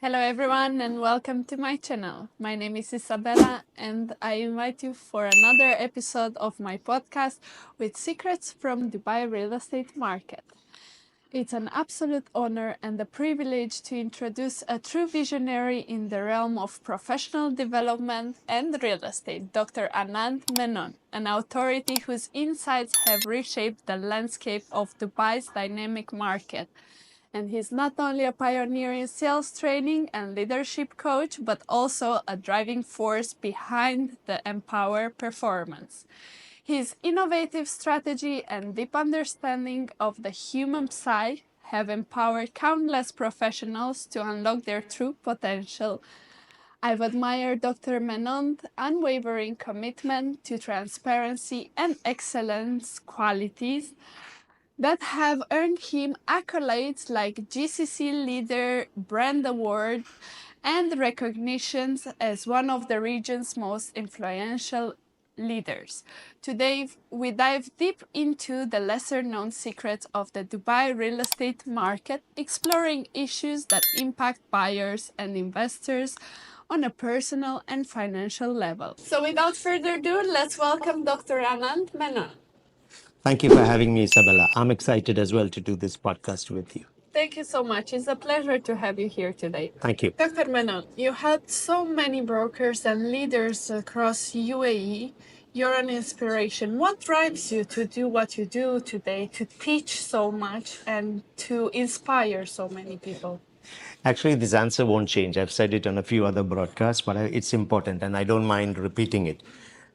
Hello everyone and welcome to my channel. My name is Isabella and I invite you for another episode of my podcast with secrets from Dubai real estate market. It's an absolute honor and a privilege to introduce a true visionary in the realm of professional development and real estate, Dr. Anand Menon, an authority whose insights have reshaped the landscape of Dubai's dynamic market. And he's not only a pioneer in sales training and leadership coach, but also a driving force behind the Empower performance. His innovative strategy and deep understanding of the human psyche have empowered countless professionals to unlock their true potential. I've admired Dr. Menon's unwavering commitment to transparency and excellence qualities that have earned him accolades like GCC Leader Brand Award and recognitions as one of the region's most influential leaders. Today, we dive deep into the lesser-known secrets of the Dubai real estate market, exploring issues that impact buyers and investors on a personal and financial level. So without further ado, let's welcome Dr. Anand Menon. Thank you for having me, Isabella. I'm excited as well to do this podcast with you. Thank you so much. It's a pleasure to have you here today. Thank you. Dr. Menon, you had so many brokers and leaders across UAE. You're an inspiration. What drives you to do what you do today, to teach so much and to inspire so many people? Actually, this answer won't change. I've said it on a few other broadcasts, but it's important and I don't mind repeating it.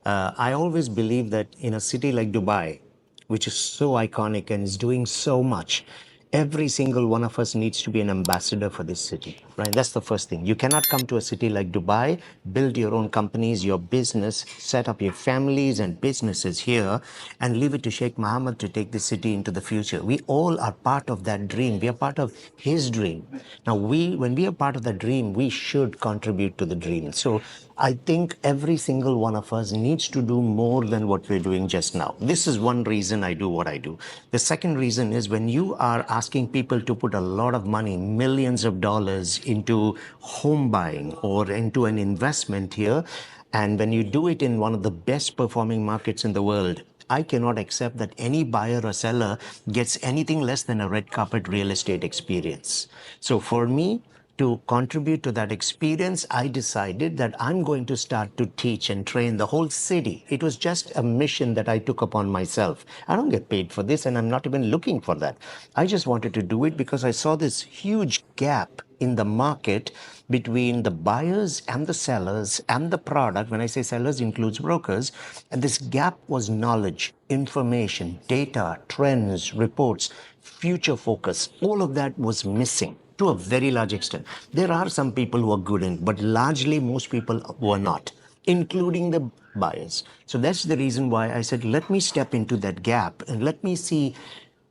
I always believe that in a city like Dubai, which is so iconic and is doing so much, every single one of us needs to be an ambassador for this city, right? That's the first thing. You cannot come to a city like Dubai, build your own companies, your business, set up your families and businesses here, and leave it to Sheikh Mohammed to take the city into the future. We all are part of that dream. We are part of his dream. Now, when we are part of the dream, we should contribute to the dream. So I think every single one of us needs to do more than what we're doing just now. This is one reason I do what I do. The second reason is when you are asking people to put a lot of money, millions of dollars into home buying or into an investment here, and when you do it in one of the best performing markets in the world, I cannot accept that any buyer or seller gets anything less than a red carpet real estate experience. So for me, to contribute to that experience, I decided that I'm going to start to teach and train the whole city. It was just a mission that I took upon myself. I don't get paid for this, and I'm not even looking for that. I just wanted to do it because I saw this huge gap in the market between the buyers and the sellers and the product. When I say sellers, includes brokers. And this gap was knowledge, information, data, trends, reports, future focus. All of that was missing to a very large extent. There are some people who are good in, but largely most people were not, including the buyers. So that's the reason why I said, let me step into that gap and let me see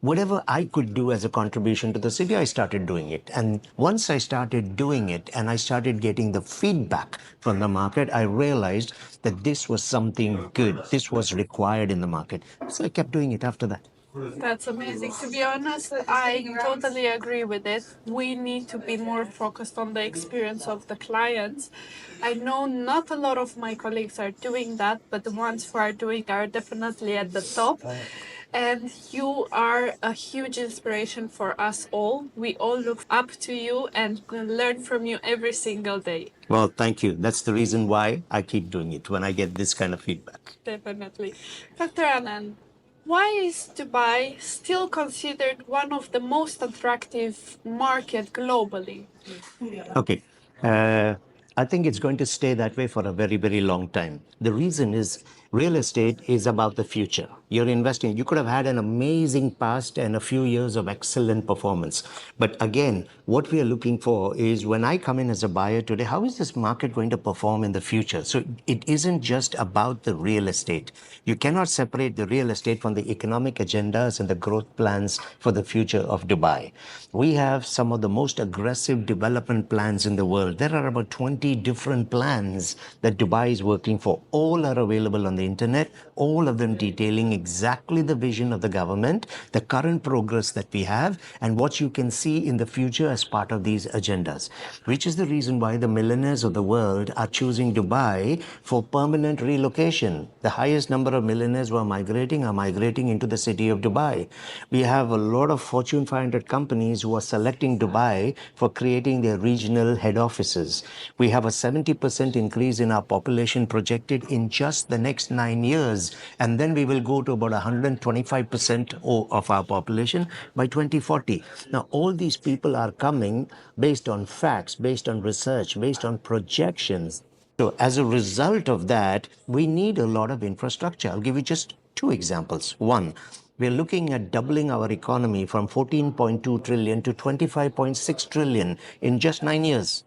whatever I could do as a contribution to the city. I started doing it. And once I started doing it and I started getting the feedback from the market, I realized that this was something good. This was required in the market. So I kept doing it after that. That's amazing. To be honest, I totally agree with it. We need to be more focused on the experience of the clients. I know not a lot of my colleagues are doing that, but the ones who are doing are definitely at the top. And you are a huge inspiration for us all. We all look up to you and learn from you every single day. Well, thank you. That's the reason why I keep doing it when I get this kind of feedback. Definitely. Dr. Anand, why is Dubai still considered one of the most attractive market globally? Okay. I think it's going to stay that way for a very, very long time. The reason is real estate is about the future. You're investing. You could have had an amazing past and a few years of excellent performance. But again, what we are looking for is when I come in as a buyer today, how is this market going to perform in the future? So it isn't just about the real estate. You cannot separate the real estate from the economic agendas and the growth plans for the future of Dubai. We have some of the most aggressive development plans in the world. There are about 20 different plans that Dubai is working for. All are available on the the internet, all of them detailing exactly the vision of the government, the current progress that we have, and what you can see in the future as part of these agendas, which is the reason why the millionaires of the world are choosing Dubai for permanent relocation. The highest number of millionaires who are migrating into the city of Dubai. We have a lot of Fortune 500 companies who are selecting Dubai for creating their regional head offices. We have a 70% increase in our population projected in just the next 9 years. And then we will go to about 125% of our population by 2040. Now, all these people are coming based on facts, based on research, based on projections. So as a result of that, we need a lot of infrastructure. I'll give you just two examples. One, we're looking at doubling our economy from 14.2 trillion to 25.6 trillion in just 9 years.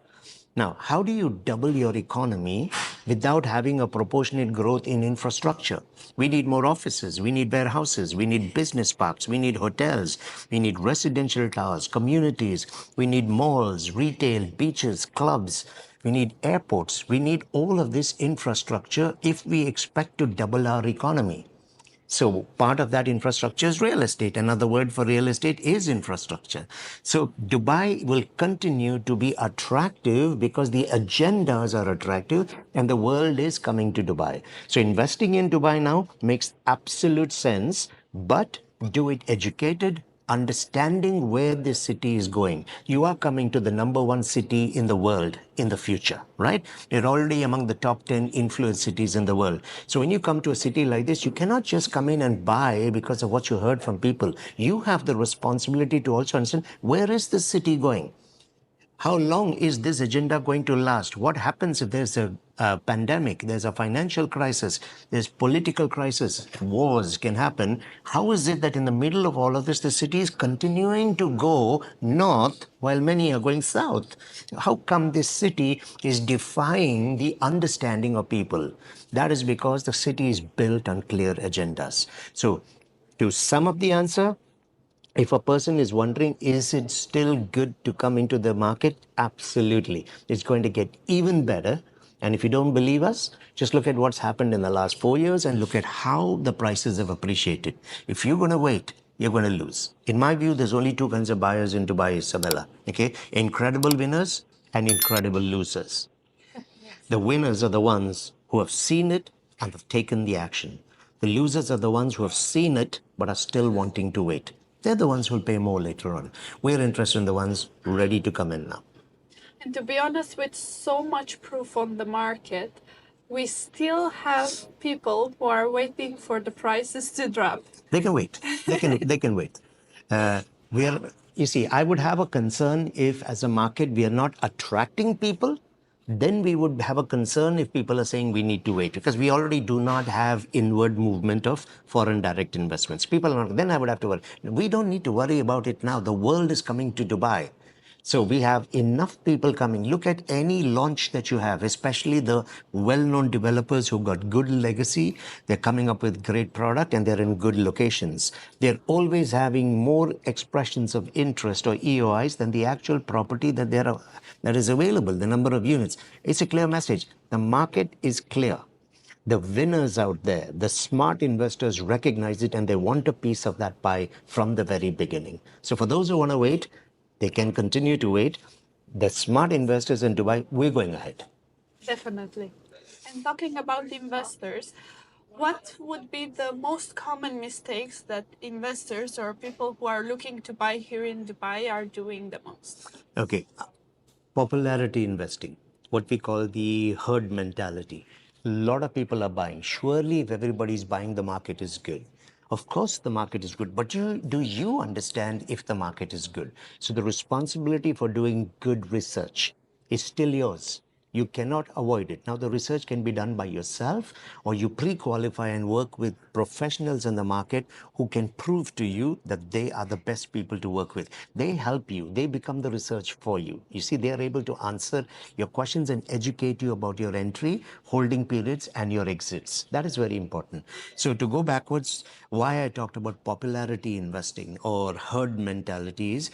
Now, how do you double your economy without having a proportionate growth in infrastructure? We need more offices, we need warehouses, we need business parks, we need hotels, we need residential towers, communities, we need malls, retail, beaches, clubs, we need airports, we need all of this infrastructure if we expect to double our economy. So part of that infrastructure is real estate. Another word for real estate is infrastructure. So Dubai will continue to be attractive because the agendas are attractive and the world is coming to Dubai. So investing in Dubai now makes absolute sense, but do it educated, understanding where this city is going. You are coming to the number one city in the world in the future, right? You're already among the top 10 influence cities in the world. So when you come to a city like this, you cannot just come in and buy because of what you heard from people. You have the responsibility to also understand, where is this city going? How long is this agenda going to last? What happens if there's a pandemic, there's a financial crisis, there's political crisis, wars can happen? How is it that in the middle of all of this, the city is continuing to go north while many are going south? How come this city is defying the understanding of people? That is because the city is built on clear agendas. So to sum up the answer, if a person is wondering, is it still good to come into the market? Absolutely. It's going to get even better. And if you don't believe us, just look at what's happened in the last 4 years and look at how the prices have appreciated. If you're going to wait, you're going to lose. In my view, there's only two kinds of buyers in Dubai, Isabella. Okay? Incredible winners and incredible losers. The winners are the ones who have seen it and have taken the action. The losers are the ones who have seen it but are still wanting to wait. They're the ones who will pay more later on. We're interested in the ones ready to come in now. And to be honest, with so much proof on the market, we still have people who are waiting for the prices to drop. They can wait. They can wait. We are. You see, I would have a concern if, as a market, we are not attracting people. Then we would have a concern if people are saying we need to wait, because we already do not have inward movement of foreign direct investments. People are not. Then I would have to worry. We don't need to worry about it now. The world is coming to Dubai. So we have enough people coming. Look at any launch that you have, especially the well-known developers who got good legacy. They're coming up with great product and they're in good locations. They're always having more expressions of interest or EOIs than the actual property that is available, the number of units. It's a clear message. The market is clear. The winners out there, the smart investors recognize it and they want a piece of that pie from the very beginning. So for those who want to wait, they can continue to wait. The smart investors in Dubai, we're going ahead. Definitely. And talking about investors, what would be the most common mistakes that investors or people who are looking to buy here in Dubai are doing the most? Okay, popularity investing, what we call the herd mentality. A lot of people are buying. Surely, if everybody's buying, the market is good. Of course, the market is good, but do you understand if the market is good? So, the responsibility for doing good research is still yours. You cannot avoid it. Now, the research can be done by yourself, or you pre-qualify and work with professionals in the market who can prove to you that they are the best people to work with. They help you. They become the research for you. You see, they are able to answer your questions and educate you about your entry, holding periods, and your exits. That is very important. So to go backwards, why I talked about popularity investing or herd mentality is,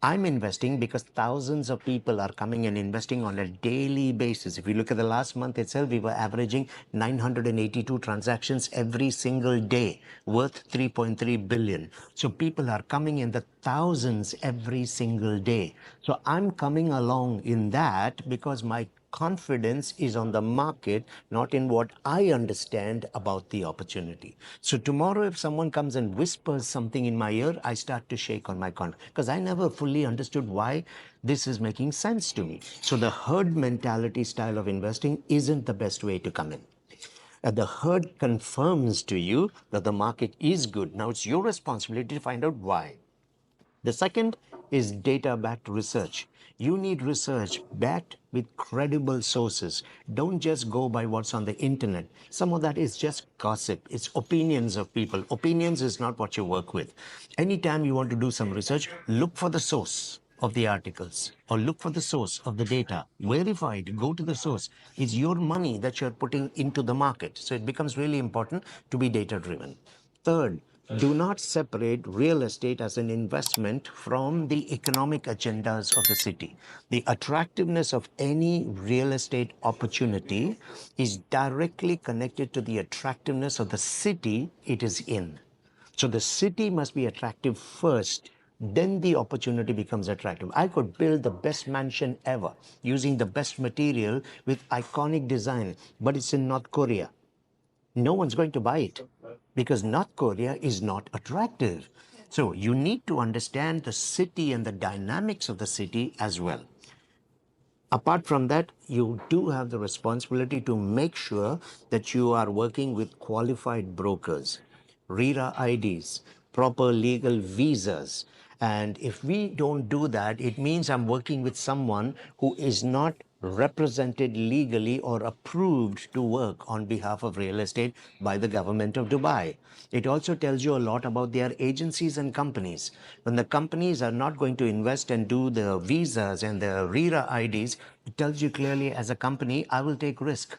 I'm investing because thousands of people are coming and investing on a daily basis. If you look at the last month itself, we were averaging 982 transactions every single day, worth 3.3 billion. So people are coming in the thousands every single day. So I'm coming along in that because my confidence is on the market, not in what I understand about the opportunity. So tomorrow, if someone comes and whispers something in my ear, I start to shake on my confidence because I never fully understood why this is making sense to me. So the herd mentality style of investing isn't the best way to come in. The herd confirms to you that the market is good. Now it's your responsibility to find out why. The second is data backed research. You need research backed with credible sources. Don't just go by what's on the internet. Some of that is just gossip. It's opinions of people. Opinions is not what you work with. Anytime you want to do some research, look for the source of the articles or look for the source of the data. Verify it. Go to the source. It's your money that you're putting into the market. So it becomes really important to be data driven. Third, do not separate real estate as an investment from the economic agendas of the city. The attractiveness of any real estate opportunity is directly connected to the attractiveness of the city it is in. So the city must be attractive first, then the opportunity becomes attractive. I could build the best mansion ever using the best material with iconic design, but it's in North Korea. No one's going to buy it because North Korea is not attractive. So you need to understand the city and the dynamics of the city as well. Apart from that, you do have the responsibility to make sure that you are working with qualified brokers, RERA IDs, proper legal visas. And if we don't do that, it means I'm working with someone who is not represented legally or approved to work on behalf of real estate by the government of Dubai. It also tells you a lot about their agencies and companies. When the companies are not going to invest and do the visas and the RERA IDs, it tells you clearly as a company, I will take risk.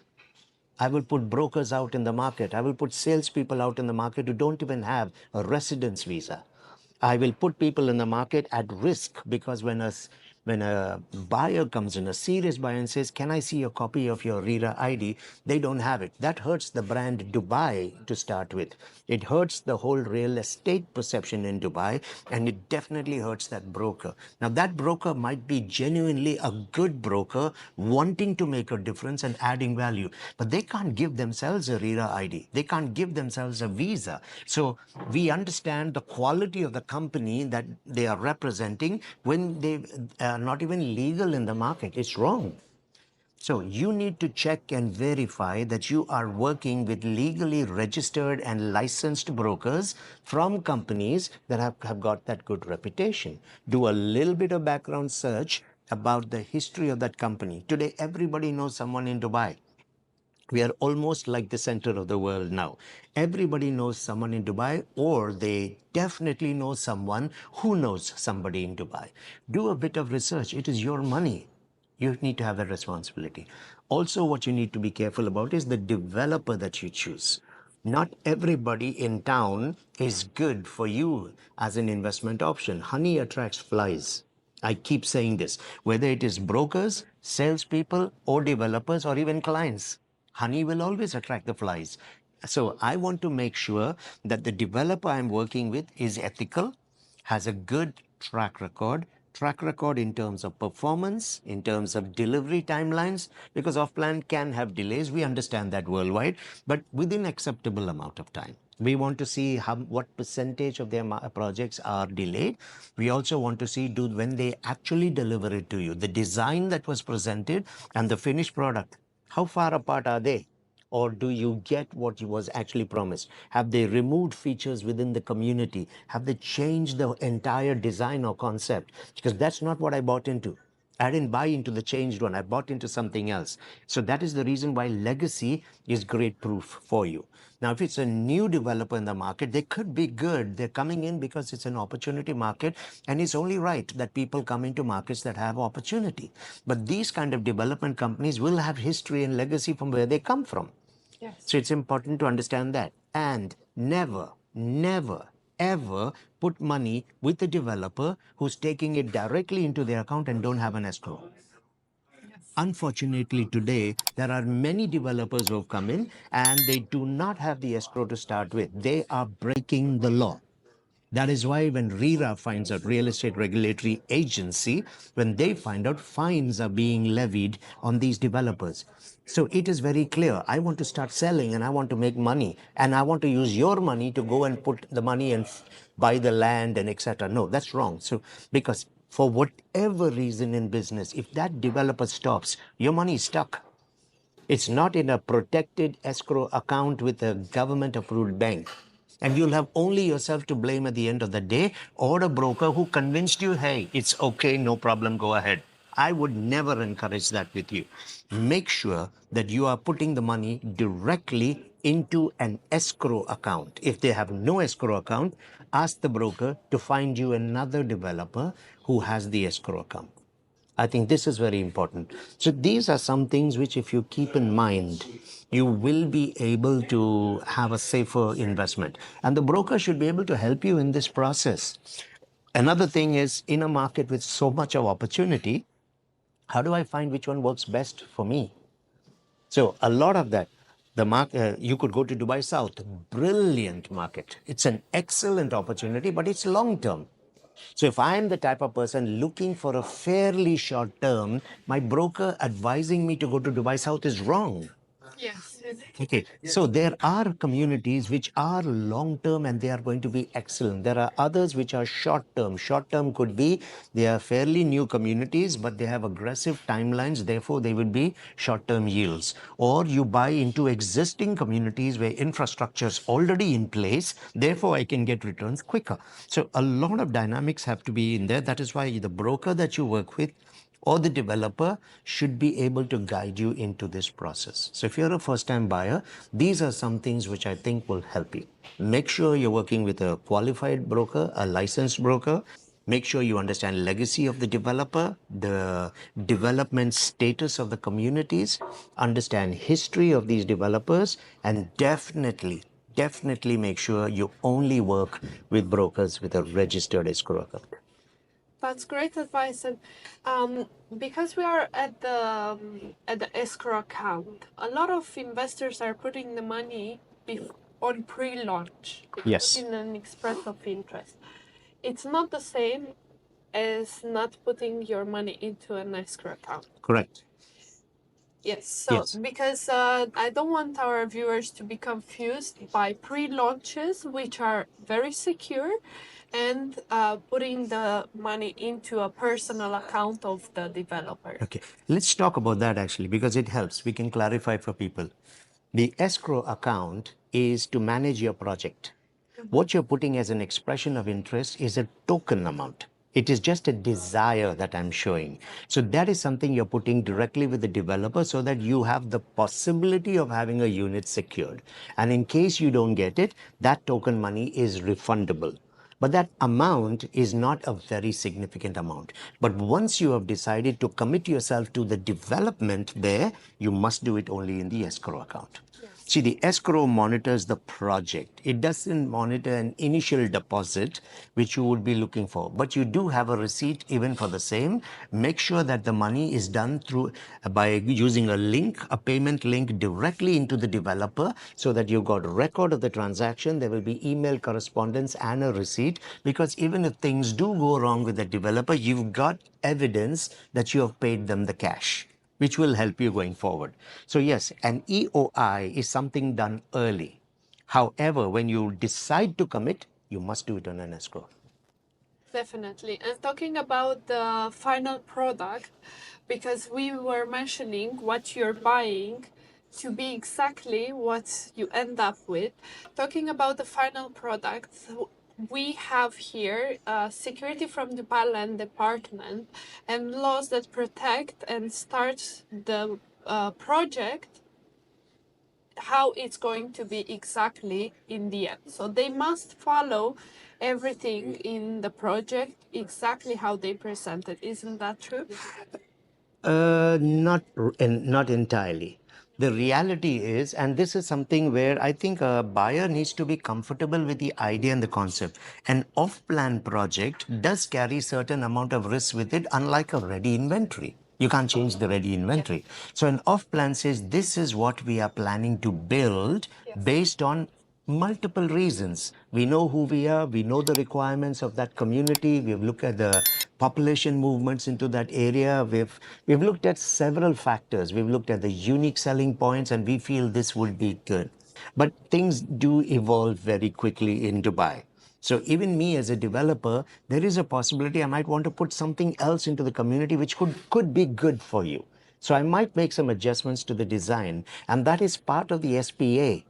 I will put brokers out in the market. I will put salespeople out in the market who don't even have a residence visa. I will put people in the market at risk because when a buyer comes in, a serious buyer, and says, "Can I see a copy of your RERA ID?" They don't have it. That hurts the brand Dubai to start with. It hurts the whole real estate perception in Dubai, and it definitely hurts that broker. Now, that broker might be genuinely a good broker wanting to make a difference and adding value, but they can't give themselves a RERA ID. They can't give themselves a visa. So we understand the quality of the company that they are representing when they are not even legal in the market. It's wrong. So you need to check and verify that you are working with legally registered and licensed brokers from companies that have got that good reputation. Do a little bit of background search about the history of that company. Today, everybody knows someone in Dubai. We are almost like the center of the world now. Everybody knows someone in Dubai, or they definitely know someone who knows somebody in Dubai. Do a bit of research. It is your money. You need to have that responsibility. Also, what you need to be careful about is the developer that you choose. Not everybody in town is good for you as an investment option. Honey attracts flies. I keep saying this, whether it is brokers, salespeople, or developers, or even clients. Honey will always attract the flies. So I want to make sure that the developer I'm working with is ethical, has a good track record in terms of performance, in terms of delivery timelines, because Offplan can have delays. We understand that worldwide, but within acceptable amount of time. We want to see what percentage of their projects are delayed. We also want to see when they actually deliver it to you, the design that was presented and the finished product. How far apart are they? Or do you get what was actually promised? Have they removed features within the community? Have they changed the entire design or concept? Because that's not what I bought into. I didn't buy into the changed one. I bought into something else. So that is the reason why legacy is great proof for you. Now, if it's a new developer in the market, they could be good. They're coming in because it's an opportunity market, and it's only right that people come into markets that have opportunity. But these kind of development companies will have history and legacy from where they come from. Yes. So it's important to understand that. And never, never, ever put money with the developer who's taking it directly into their account and don't have an escrow. Unfortunately, today, there are many developers who have come in and they do not have the escrow to start with. They are breaking the law. That is why when RERA finds out, Real Estate Regulatory Agency, when they find out, fines are being levied on these developers. So it is very clear. I want to start selling and I want to make money and I want to use your money to go and put the money and buy the land and etc. No, that's wrong. So because for whatever reason in business, if that developer stops, your money is stuck. It's not in a protected escrow account with a government approved bank. And you'll have only yourself to blame at the end of the day, or a broker who convinced you, hey, it's okay, no problem, go ahead. I would never encourage that with you. Make sure that you are putting the money directly into an escrow account. If they have no escrow account, ask the broker to find you another developer who has the escrow account. I think this is very important. So these are some things which, if you keep in mind, you will be able to have a safer investment. And the broker should be able to help you in this process. Another thing is, in a market with so much of opportunity, how do I find which one works best for me? So a lot of that, you could go to Dubai South, brilliant market. It's an excellent opportunity, but it's long term. So if I am the type of person looking for a fairly short term, my broker advising me to go to Dubai South is wrong. Yes. Okay, so there are communities which are long term and they are going to be excellent. There are others which are short term. Short term could be they are fairly new communities, but they have aggressive timelines, therefore, they will be short term yields. Or you buy into existing communities where infrastructure is already in place, therefore, I can get returns quicker. So, a lot of dynamics have to be in there. That is why the broker that you work with or the developer should be able to guide you into this process. So if you're a first-time buyer, these are some things which I think will help you. Make sure you're working with a qualified broker, a licensed broker. Make sure you understand legacy of the developer, the development status of the communities, understand history of these developers, and definitely make sure you only work with brokers with a registered escrow account. That's great advice, and because we are at the escrow account, a lot of investors are putting the money on pre-launch. They Yes. put in an express of interest. It's not the same as not putting your money into an escrow account. Correct. Yes, so Yes. because I don't want our viewers to be confused by pre-launches, which are very secure, and putting the money into a personal account of the developer. Okay, let's talk about that actually because it helps. We can clarify for people. The escrow account is to manage your project. What you're putting as an expression of interest is a token amount. It is just a desire that I'm showing. So that is something you're putting directly with the developer so that you have the possibility of having a unit secured. And in case you don't get it, that token money is refundable. But that amount is not a very significant amount. But once you have decided to commit yourself to the development there, you must do it only in the escrow account. See, the escrow monitors the project. It doesn't monitor an initial deposit, which you would be looking for. But you do have a receipt even for the same. Make sure that the money is done through by using a link, a payment link directly into the developer so that you've got a record of the transaction. There will be email correspondence and a receipt because even if things do go wrong with the developer, you've got evidence that you have paid them the cash, which will help you going forward. So yes, an EOI is something done early. However, when you decide to commit, you must do it on an escrow. Definitely. And talking about the final product, because we were mentioning what you're buying to be exactly what you end up with. Talking about the final product, we have here security from the Land Department and laws that protect and start the project how it's going to be exactly in the end. So they must follow everything in the project exactly how they presented. Isn't that true? Not entirely. The reality is, and this is something where I think a buyer needs to be comfortable with the idea and the concept. An off-plan project does carry certain amount of risk with it, unlike a ready inventory. You can't change the ready inventory. So an off-plan says this is what we are planning to build based on multiple reasons. We know who we are, we know the requirements of that community, we've looked at the population movements into that area, we've looked at several factors, we've looked at the unique selling points, and we feel this would be good. But things do evolve very quickly in Dubai. So even me as a developer, there is a possibility I might want to put something else into the community which could be good for you. So I might make some adjustments to the design, and that is part of the SPA.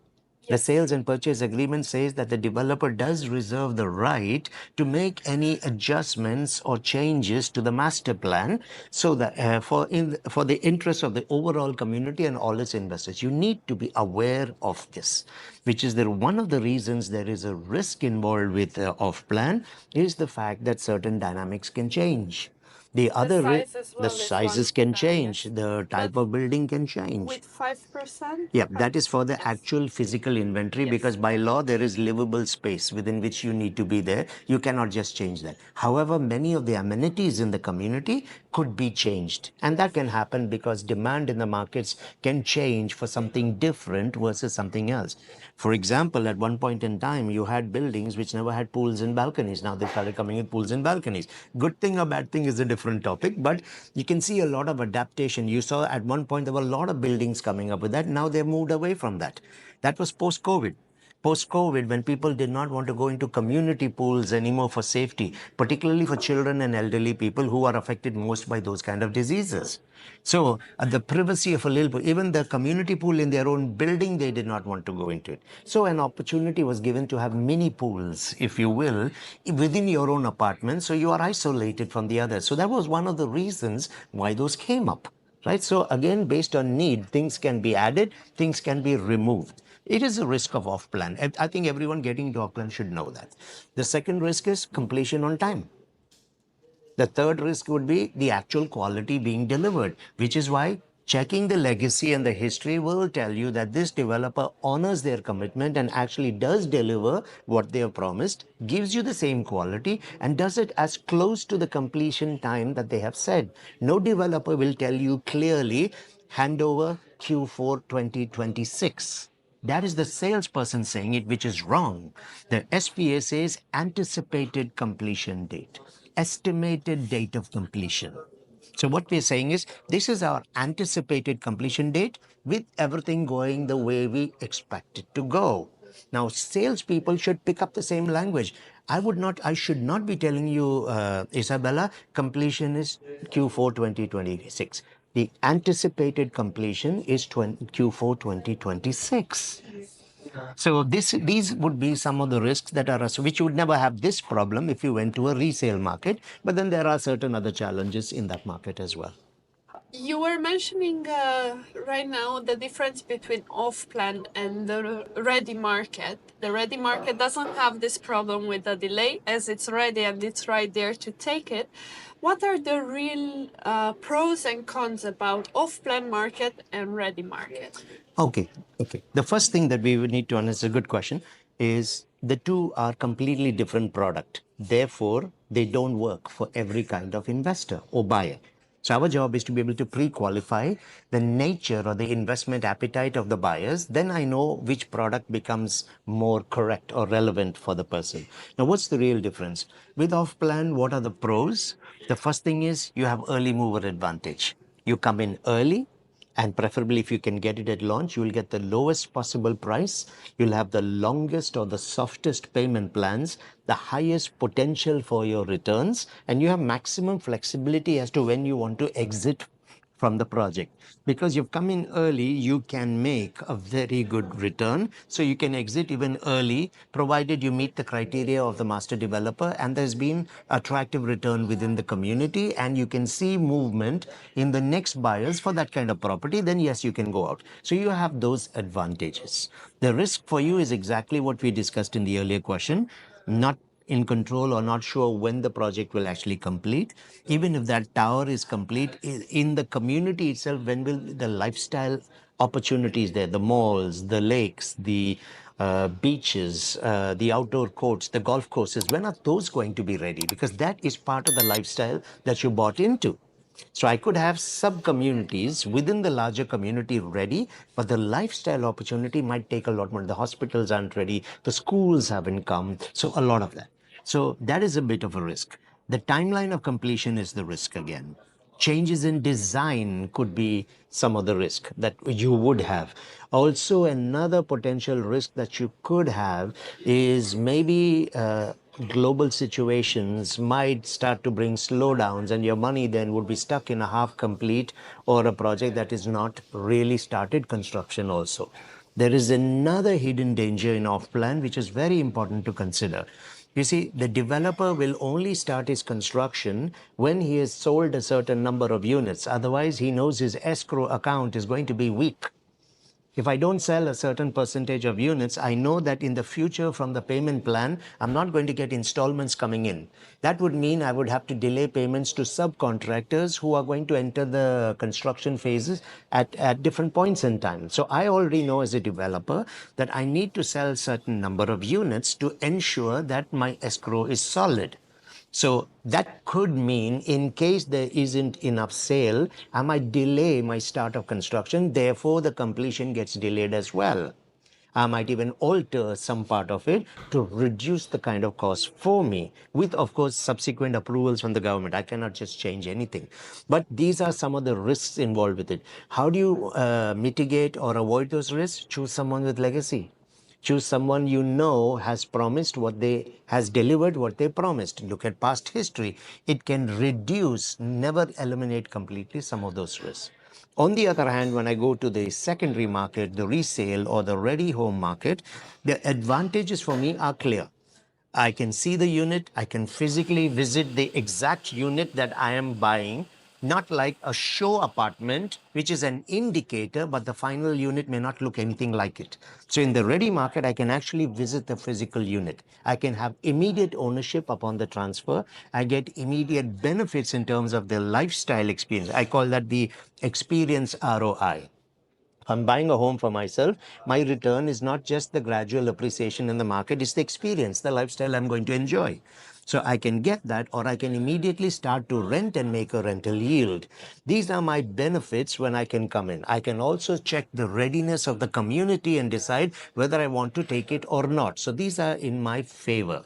The sales and purchase agreement says that the developer does reserve the right to make any adjustments or changes to the master plan, so that for the interest of the overall community and all its investors. You need to be aware of this, which is one of the reasons there is a risk involved with off plan is the fact that certain dynamics can change. The size as The well is one sizes can change, yes. the But type of building can change. with 5%? Yeah, that is for the actual physical inventory, because by law there is livable space within which you need to be there. You cannot just change that. However, many of the amenities in the community could be changed. And that can happen because demand in the markets can change for something different versus something else. For example, at one point in time, you had buildings which never had pools and balconies. Now they started coming with pools and balconies. Good thing or bad thing is a different topic, but you can see a lot of adaptation. You saw at one point there were a lot of buildings coming up with that. Now they've moved away from that. That was post-COVID. Post-COVID, when people did not want to go into community pools anymore for safety, particularly for children and elderly people who are affected most by those kind of diseases. So the privacy of a little pool, even the community pool in their own building, they did not want to go into it. So an opportunity was given to have mini pools, if you will, within your own apartment. So you are isolated from the others. So that was one of the reasons why those came up. Right. So again, based on need, things can be added, things can be removed. It is a risk of off plan. I think everyone getting into off plan should know that. The second risk is completion on time. The third risk would be the actual quality being delivered, which is why checking the legacy and the history will tell you that this developer honors their commitment and actually does deliver what they have promised, gives you the same quality, and does it as close to the completion time that they have said. No developer will tell you clearly handover Q4 2026. That is the salesperson saying it, which is wrong. The SPA says anticipated completion date, estimated date of completion. So what we're saying is this is our anticipated completion date with everything going the way we expect it to go. Now, salespeople should pick up the same language. I should not be telling you, Isabella, completion is Q4 2026. The anticipated completion is Q4 2026. So these would be some of the risks that are which you would never have this problem if you went to a resale market. But then there are certain other challenges in that market as well. You were mentioning right now the difference between off-plan and the ready market. The ready market doesn't have this problem with the delay, as it's ready and it's right there to take it. What are the real pros and cons about off-plan market and ready market? Okay, okay. The first thing that we would need to understand, a good question, is the two are completely different product. Therefore, they don't work for every kind of investor or buyer. So our job is to be able to pre-qualify the nature or the investment appetite of the buyers. Then I know which product becomes more correct or relevant for the person. Now, what's the real difference? With off-plan, what are the pros? The first thing is you have early mover advantage. You come in early, and preferably if you can get it at launch, you will get the lowest possible price. You'll have the longest or the softest payment plans, the highest potential for your returns, and you have maximum flexibility as to when you want to exit from the project. Because you've come in early, you can make a very good return. So you can exit even early, provided you meet the criteria of the master developer and there's been attractive return within the community and you can see movement in the next buyers for that kind of property, then yes, you can go out. So you have those advantages. The risk for you is exactly what we discussed in the earlier question. Not in control or not sure when the project will actually complete. Even if that tower is complete, in the community itself, when will the lifestyle opportunities there, the malls, the lakes, the beaches, the outdoor courts, the golf courses, when are those going to be ready? Because that is part of the lifestyle that you bought into. So I could have sub communities within the larger community ready, but the lifestyle opportunity might take a lot more. The hospitals aren't ready, the schools haven't come, so a lot of that. So that is a bit of a risk. The timeline of completion is the risk again. Changes in design could be some of the risk that you would have. Also, another potential risk that you could have is maybe global situations might start to bring slowdowns, and your money then would be stuck in a half complete or a project that is not really started construction also. There is another hidden danger in off plan, which is very important to consider. You see, the developer will only start his construction when he has sold a certain number of units. Otherwise, he knows his escrow account is going to be weak. If I don't sell a certain percentage of units, I know that in the future from the payment plan, I'm not going to get installments coming in. That would mean I would have to delay payments to subcontractors who are going to enter the construction phases at different points in time. So I already know as a developer that I need to sell a certain number of units to ensure that my escrow is solid. So that could mean in case there isn't enough sale, I might delay my start of construction. Therefore, the completion gets delayed as well. I might even alter some part of it to reduce the kind of cost for me with, of course, subsequent approvals from the government. I cannot just change anything. But these are some of the risks involved with it. How do you mitigate or avoid those risks? Choose someone with legacy. Choose someone you know has promised what they has delivered what they promised. Look at past history. It can reduce, never eliminate completely some of those risks. On the other hand, when I go to the secondary market, the resale or the ready home market, the advantages for me are clear. I can see the unit, I can physically visit the exact unit that I am buying, not like a show apartment, which is an indicator, but the final unit may not look anything like it. So in the ready market, I can actually visit the physical unit. I can have immediate ownership upon the transfer. I get immediate benefits in terms of the lifestyle experience. I call that the experience ROI. I'm buying a home for myself. My return is not just the gradual appreciation in the market, it's the experience, the lifestyle I'm going to enjoy. So I can get that, or I can immediately start to rent and make a rental yield. These are my benefits when I can come in. I can also check the readiness of the community and decide whether I want to take it or not. So these are in my favor.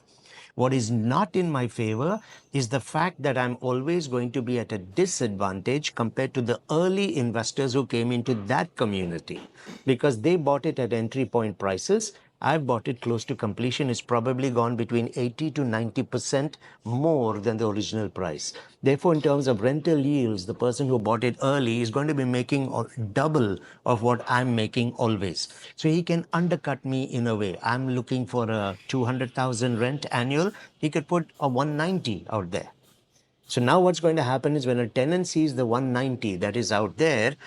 What is not in my favor is the fact that I'm always going to be at a disadvantage compared to the early investors who came into that community because they bought it at entry point prices. I've bought it close to completion. It's probably gone between 80 to 90% more than the original price. Therefore, in terms of rental yields, the person who bought it early is going to be making double of what I'm making always. So he can undercut me in a way. I'm looking for a 200,000 rent annual. He could put a 190 out there. So now what's going to happen is when a tenant sees the 190 that is out there,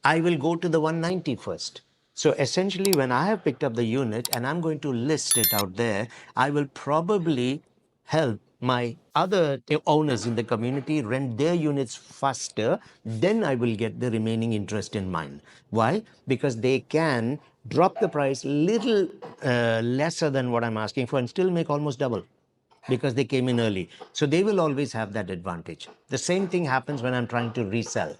I will go to the 190 first. So essentially, when I have picked up the unit and I'm going to list it out there, I will probably help my other owners in the community rent their units faster. Then I will get the remaining interest in mine. Why? Because they can drop the price little lesser than what I'm asking for and still make almost double because they came in early. So they will always have that advantage. The same thing happens when I'm trying to resell.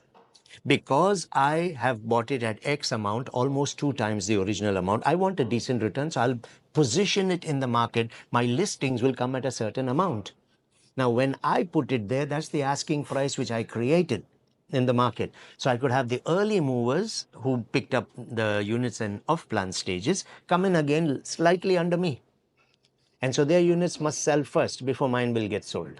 Because I have bought it at X amount, almost two times the original amount, I want a decent return, so I'll position it in the market. My listings will come at a certain amount. Now, when I put it there, that's the asking price which I created in the market. So I could have the early movers who picked up the units in off-plan stages come in again slightly under me. And so their units must sell first before mine will get sold.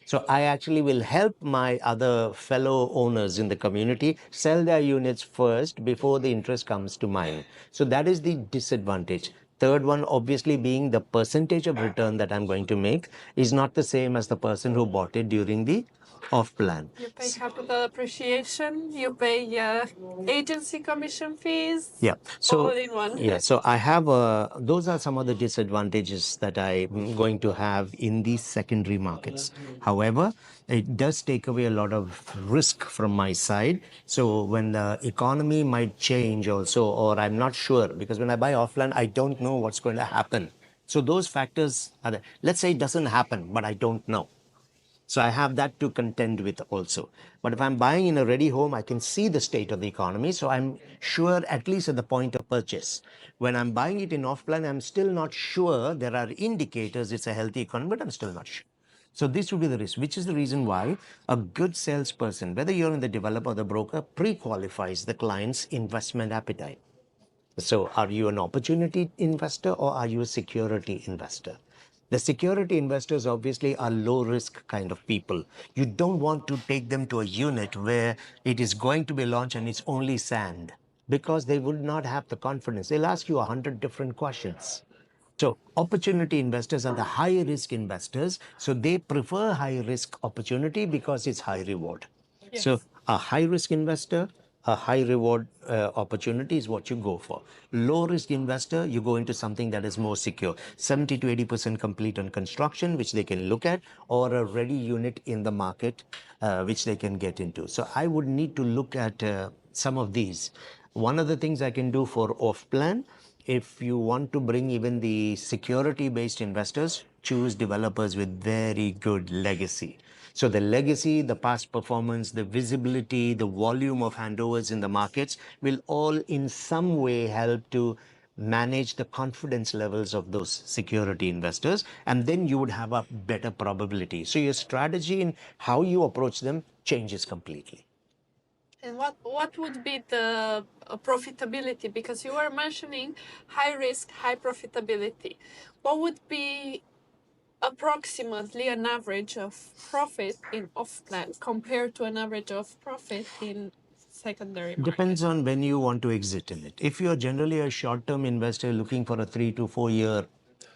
So I actually will help my other fellow owners in the community sell their units first before the interest comes to mine. So that is the disadvantage. Third one, obviously, being the percentage of return that I'm going to make is not the same as the person who bought it during the off plan. You pay capital appreciation, you pay agency commission fees, Yeah. all So in one. yeah. So I have those are some of the disadvantages that I'm going to have in these secondary markets. However, it does take away a lot of risk from my side. So when the economy might change also, or I'm not sure, because when I buy offline, I don't know what's going to happen. So those factors are there. Let's say it doesn't happen, but I don't know. So I have that to contend with also. But if I'm buying in a ready home, I can see the state of the economy. So I'm sure, at least at the point of purchase. When I'm buying it in off plan, I'm still not sure. There are indicators it's a healthy economy, but I'm still not sure. So this would be the risk, which is the reason why a good salesperson, whether you're in the developer or the broker, pre-qualifies the client's investment appetite. So, are you an opportunity investor or are you a security investor? The security investors obviously are low risk kind of people. You don't want to take them to a unit where it is going to be launched and it's only sand because they would not have the confidence. They'll ask you 100 different questions. So opportunity investors are the high risk investors. So they prefer high risk opportunity because it's high reward. Yes. So a high risk investor, a high reward opportunity is what you go for. Low risk investor, you go into something that is more secure. 70 to 80% complete on construction, which they can look at, or a ready unit in the market, which they can get into. So I would need to look at some of these. One of the things I can do for off plan, if you want to bring even the security based investors, choose developers with very good legacy. So the legacy, the past performance, the visibility, the volume of handovers in the markets will all in some way help to manage the confidence levels of those security investors, and then you would have a better probability. So your strategy in how you approach them changes completely. And what would be the profitability? Because you were mentioning high risk, high profitability. What would be approximately an average of profit in off plan compared to an average of profit in secondary market? Depends on when you want to exit in it. If you're generally a short-term investor looking for a 3 to 4 year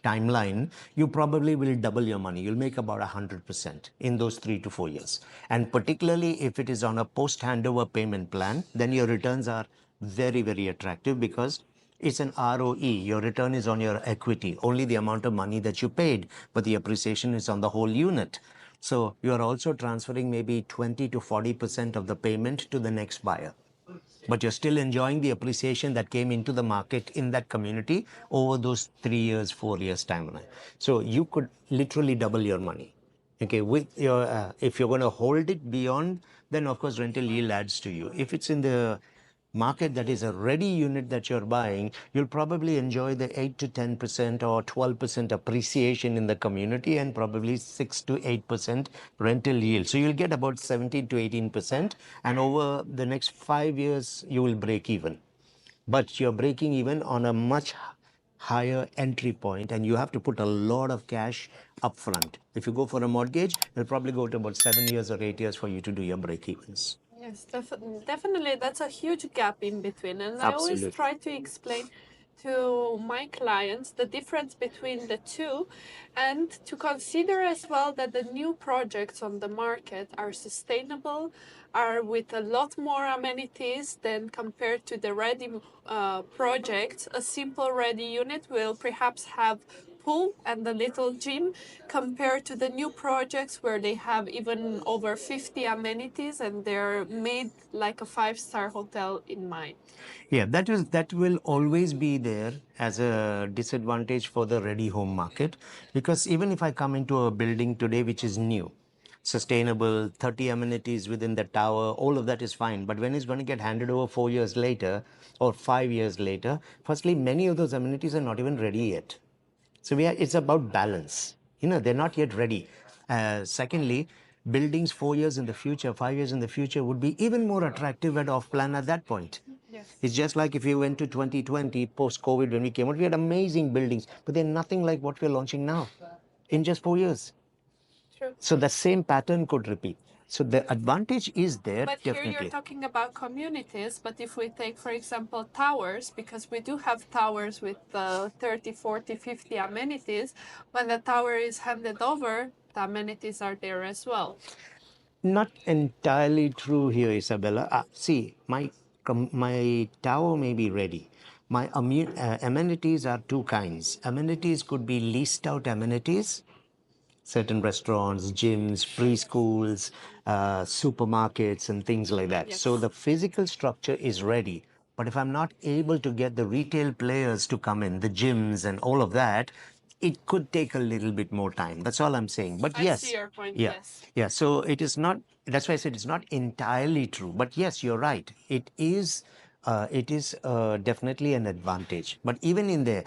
timeline, you probably will double your money. You'll make about 100% in those 3 to 4 years. And particularly if it is on a post-handover payment plan, then your returns are very, very attractive because it's an ROE. Your return is on your equity, only the amount of money that you paid, but the appreciation is on the whole unit. So you are also transferring maybe 20 to 40% of the payment to the next buyer, but you're still enjoying the appreciation that came into the market in that community over those 3 years, 4 years timeline. So you could literally double your money. Okay, with your if you're going to hold it beyond, then of course rental yield adds to you. If it's in the market that is a ready unit that you're buying, you'll probably enjoy the 8 to 10% or 12% appreciation in the community and probably 6 to 8% rental yield. So you'll get about 17 to 18%, and over the next 5 years, you will break even. But you're breaking even on a much higher entry point, and you have to put a lot of cash upfront. If you go for a mortgage, it'll probably go to about 7 years or 8 years for you to do your break evens. Yes, definitely. That's a huge gap in between. And I always Absolutely. try to explain to my clients the difference between the two and to consider as well that the new projects on the market are sustainable, are with a lot more amenities than compared to the ready projects. A simple ready unit will perhaps have pool and a little gym compared to the new projects where they have even over 50 amenities and they're made like a five-star hotel in mind. Yeah, that will always be there as a disadvantage for the ready home market, because even if I come into a building today which is new, sustainable, 30 amenities within the tower, all of that is fine. But when it's going to get handed over 4 years later or 5 years later, firstly, many of those amenities are not even ready yet. So it's about balance. They're not yet ready. Secondly, buildings 4 years in the future, 5 years in the future would be even more attractive at off plan at that point. Yes. It's just like if you went to 2020 post COVID when we came out, we had amazing buildings, but they're nothing like what we're launching now in just 4 years. True. So the same pattern could repeat. So the advantage is there, But here you're definitely. talking about communities, but if we take, for example, towers, because we do have towers with 30, 40, 50 amenities, when the tower is handed over, the amenities are there as well. Not entirely true here, Isabella. See, my tower may be ready. My amenities are two kinds. Amenities could be leased out amenities, certain restaurants, gyms, preschools, supermarkets, and things like that. So Yes. the physical structure is ready. But if I'm not able to get the retail players to come in, the gyms and all of that, it could take a little bit more time. That's all I'm saying. But I see yes, your point, yeah, yes. yeah. So it is not. That's why I said it's not entirely true. But yes, you're right. It is. It is definitely an advantage. But even in there,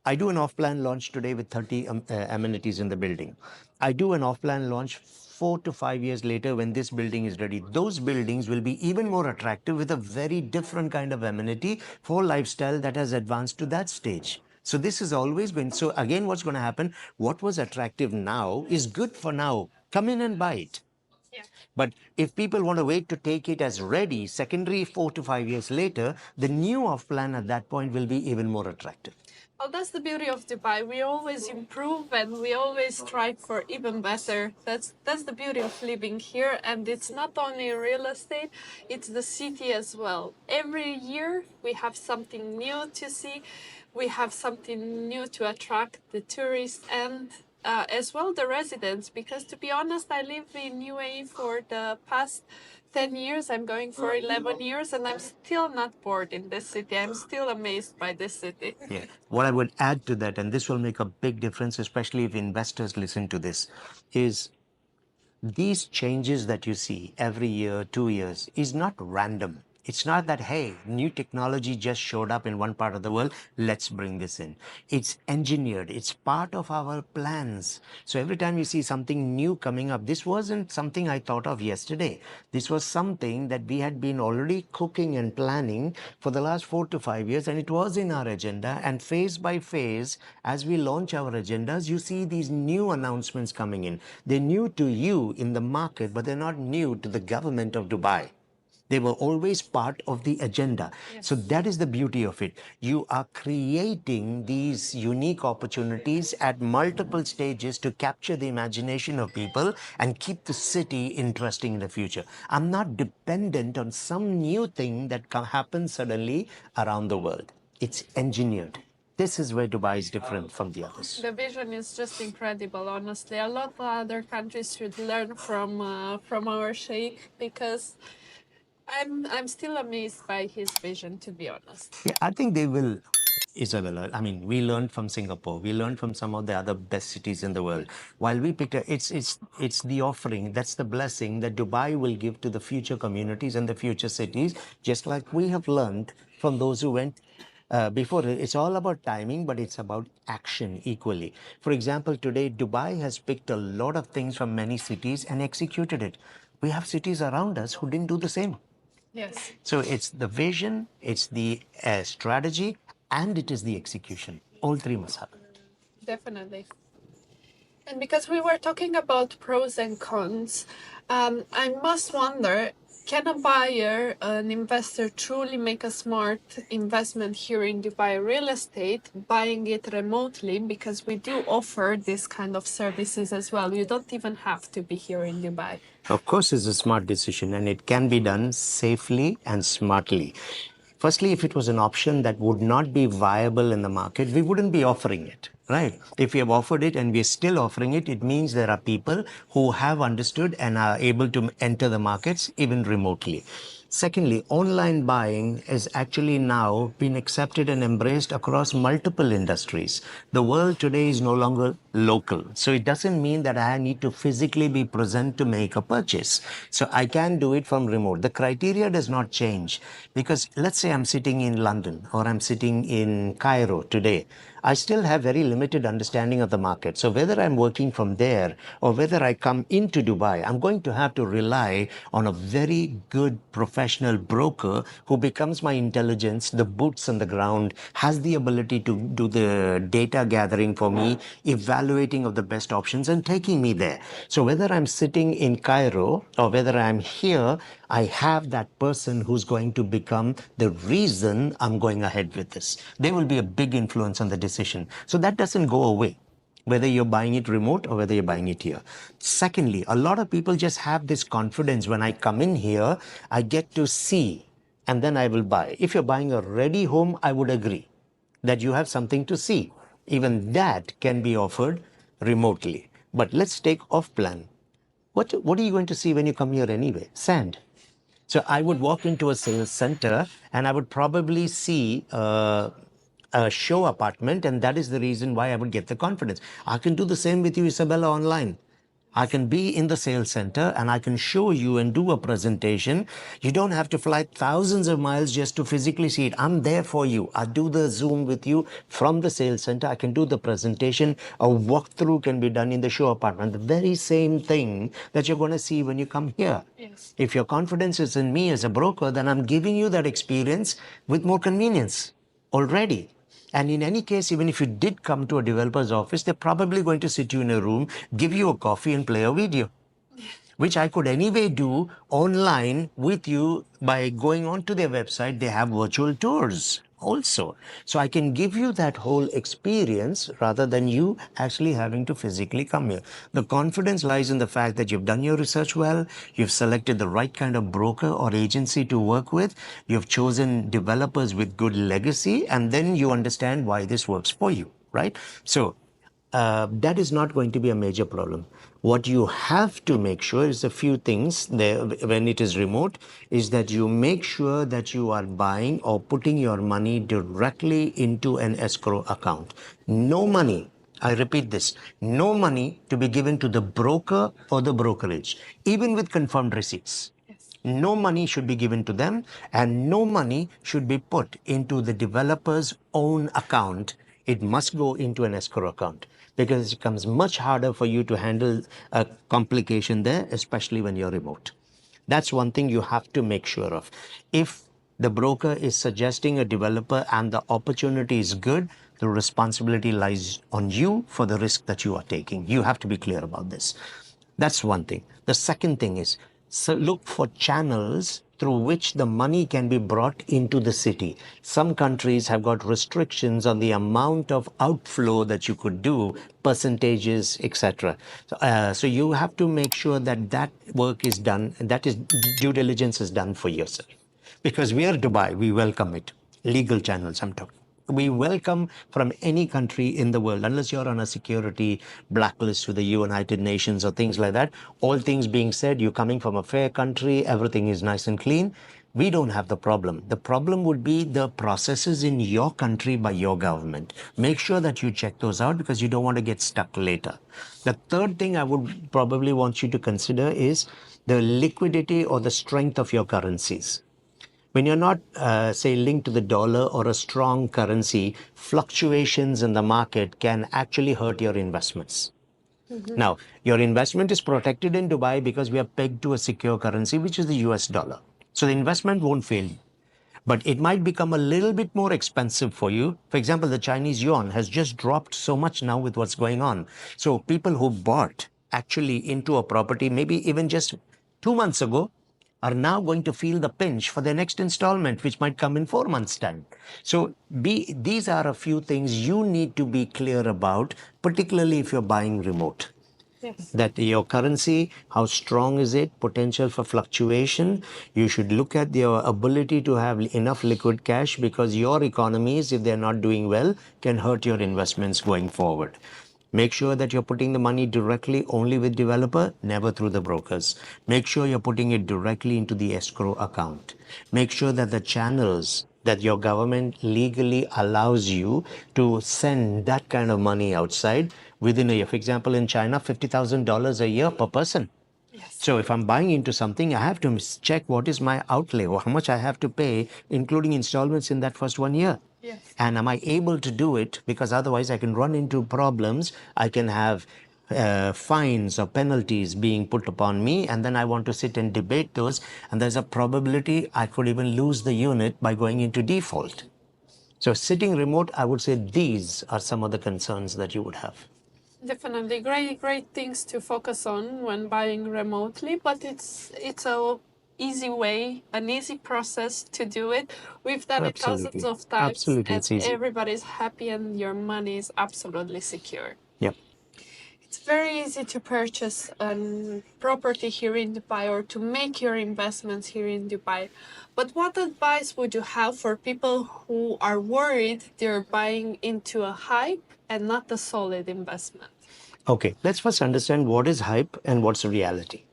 I do an off-plan launch today with 30 amenities in the building. I do an off-plan launch 4 to 5 years later when this building is ready. Those buildings will be even more attractive with a very different kind of amenity for lifestyle that has advanced to that stage. So this has always been. So again, what's going to happen? What was attractive now is good for now. Come in and buy it. Yeah. But if people want to wait to take it as ready, secondary 4 to 5 years later, the new off plan at that point will be even more attractive. Well, that's the beauty of Dubai. We always improve and we always strive for even better. That's the beauty of living here. And it's not only real estate, it's the city as well. Every year we have something new to see. We have something new to attract the tourists and as well the residents. Because to be honest, I live in UAE for the past 10 years. I'm going for 11 years and I'm still not bored in this city. I'm still amazed by this city. Yeah. What I would add to that, and this will make a big difference, especially if investors listen to this, is these changes that you see every year, 2 years, is not random. It's not that, hey, new technology just showed up in one part of the world, let's bring this in. It's engineered, it's part of our plans. So every time you see something new coming up, this wasn't something I thought of yesterday. This was something that we had been already cooking and planning for the last 4 to 5 years, and it was in our agenda. And phase by phase, as we launch our agendas, you see these new announcements coming in. They're new to you in the market, but they're not new to the government of Dubai. They were always part of the agenda. So that is the beauty of it. You are creating these unique opportunities at multiple stages to capture the imagination of people and keep the city interesting in the future. I'm not dependent on some new thing that happens suddenly around the world. It's engineered. This is where Dubai is different from the others. The vision is just incredible, honestly. A lot of other countries should learn from our sheikh because I'm still amazed by his vision, to be honest. Yeah, I think they will, Isabella. I mean, we learned from Singapore. We learned from some of the other best cities in the world. While we picked it's the offering, that's the blessing that Dubai will give to the future communities and the future cities, just like we have learned from those who went before. It's all about timing, but it's about action equally. For example, today Dubai has picked a lot of things from many cities and executed it. We have cities around us who didn't do the same. Yes, So it's the vision, it's the strategy, and it is the execution. All three must happen. definitely. And because we were talking about pros and cons, I must wonder, can a buyer, an investor, truly make a smart investment here in Dubai real estate, buying it remotely? Because we do offer this kind of services as well. You don't even have to be here in Dubai. Of course, it's a smart decision and it can be done safely and smartly. Firstly, if it was an option that would not be viable in the market, we wouldn't be offering it, right? If we have offered it and we're still offering it, it means there are people who have understood and are able to enter the markets even remotely. Secondly, online buying is actually now been accepted and embraced across multiple industries. The world today is no longer local. So it doesn't mean that I need to physically be present to make a purchase. So I can do it from remote. The criteria does not change because let's say I'm sitting in London or I'm sitting in Cairo today. I still have very limited understanding of the market. So whether I'm working from there or whether I come into Dubai, I'm going to have to rely on a very good professional broker who becomes my intelligence, the boots on the ground, has the ability to do the data gathering for me, evaluating of the best options and taking me there. So whether I'm sitting in Cairo or whether I'm here, I have that person who's going to become the reason I'm going ahead with this. They will be a big influence on the decision. So that doesn't go away. whether you're buying it remote or whether you're buying it here. Secondly, a lot of people just have this confidence when I come in here, I get to see and then I will buy. If you're buying a ready home, I would agree that you have something to see. Even that can be offered remotely. But let's take off plan. What are you going to see when you come here anyway? Sand. So I would walk into a sales center and I would probably see a show apartment, and that is the reason why I would get the confidence. I can do the same with you, Isabella, online. I can be in the sales center and I can show you and do a presentation. You don't have to fly thousands of miles just to physically see it. I'm there for you. I do the Zoom with you from the sales center. I can do the presentation. A walkthrough can be done in the show apartment. The very same thing that you're going to see when you come here. Yes. If your confidence is in me as a broker, then I'm giving you that experience with more convenience already. And in any case, even if you did come to a developer's office, they're probably going to sit you in a room, give you a coffee and play a video, which I could anyway do online with you by going onto their website. They have virtual tours also. So I can give you that whole experience rather than you actually having to physically come here. The confidence lies in the fact that you've done your research well, you've selected the right kind of broker or agency to work with, you've chosen developers with good legacy, and then you understand why this works for you, right? So that is not going to be a major problem. What you have to make sure is a few things there when it is remote is that you make sure that you are buying or putting your money directly into an escrow account. No money, I repeat this, no money to be given to the broker or the brokerage, even with confirmed receipts. No money should be given to them, and no money should be put into the developer's own account. It must go into an escrow account because it becomes much harder for you to handle a complication there, especially when you're remote. That's one thing you have to make sure of. If the broker is suggesting a developer and the opportunity is good, the responsibility lies on you for the risk that you are taking. You have to be clear about this. That's one thing. The second thing is, so look for channels through which the money can be brought into the city. Some countries have got restrictions on the amount of outflow that you could do, percentages, etc. So you have to make sure that that work is done, that is due diligence is done for yourself. Because we are Dubai, we welcome it. Legal channels, I'm talking. We welcome from any country in the world, unless you're on a security blacklist with the United Nations or things like that. All things being said, you're coming from a fair country, everything is nice and clean. We don't have the problem. The problem would be the processes in your country by your government. Make sure that you check those out because you don't want to get stuck later. The third thing I would probably want you to consider is the liquidity or the strength of your currencies. When you're not, say, linked to the dollar or a strong currency, fluctuations in the market can actually hurt your investments. Now, your investment is protected in Dubai because we are pegged to a secure currency, which is the US dollar. So the investment won't fail you. But it might become a little bit more expensive for you. For example, the Chinese yuan has just dropped so much now with what's going on. So people who bought actually into a property, maybe even just 2 months ago, are now going to feel the pinch for their next installment, which might come in 4 months' time. So these are a few things you need to be clear about, particularly if you're buying remote. Yes. That your currency, how strong is it, potential for fluctuation. You should look at your ability to have enough liquid cash because your economies, if they're not doing well, can hurt your investments going forward. Make sure that you're putting the money directly only with developer, never through the brokers. Make sure you're putting it directly into the escrow account. Make sure that the channels that your government legally allows you to send that kind of money outside within a year. For example, in China, $50,000 a year per person. Yes. So if I'm buying into something, I have to check what is my outlay or how much I have to pay, including installments in that first 1 year. Yes. And am I able to do it? Because otherwise I can run into problems. I can have fines or penalties being put upon me, and then I want to sit and debate those. And there's a probability I could even lose the unit by going into default. So sitting remote, I would say these are some of the concerns that you would have. Definitely great things to focus on when buying remotely, but it's a easy way, an easy process to do it. We've done it thousands Absolutely. of times Absolutely, and it's easy. everybody's happy and your money is absolutely secure. Yep. It's very easy to purchase a property here in Dubai or to make your investments here in Dubai. But what advice would you have for people who are worried they're buying into a hype and not a solid investment? Okay, let's first understand what is hype and what's reality.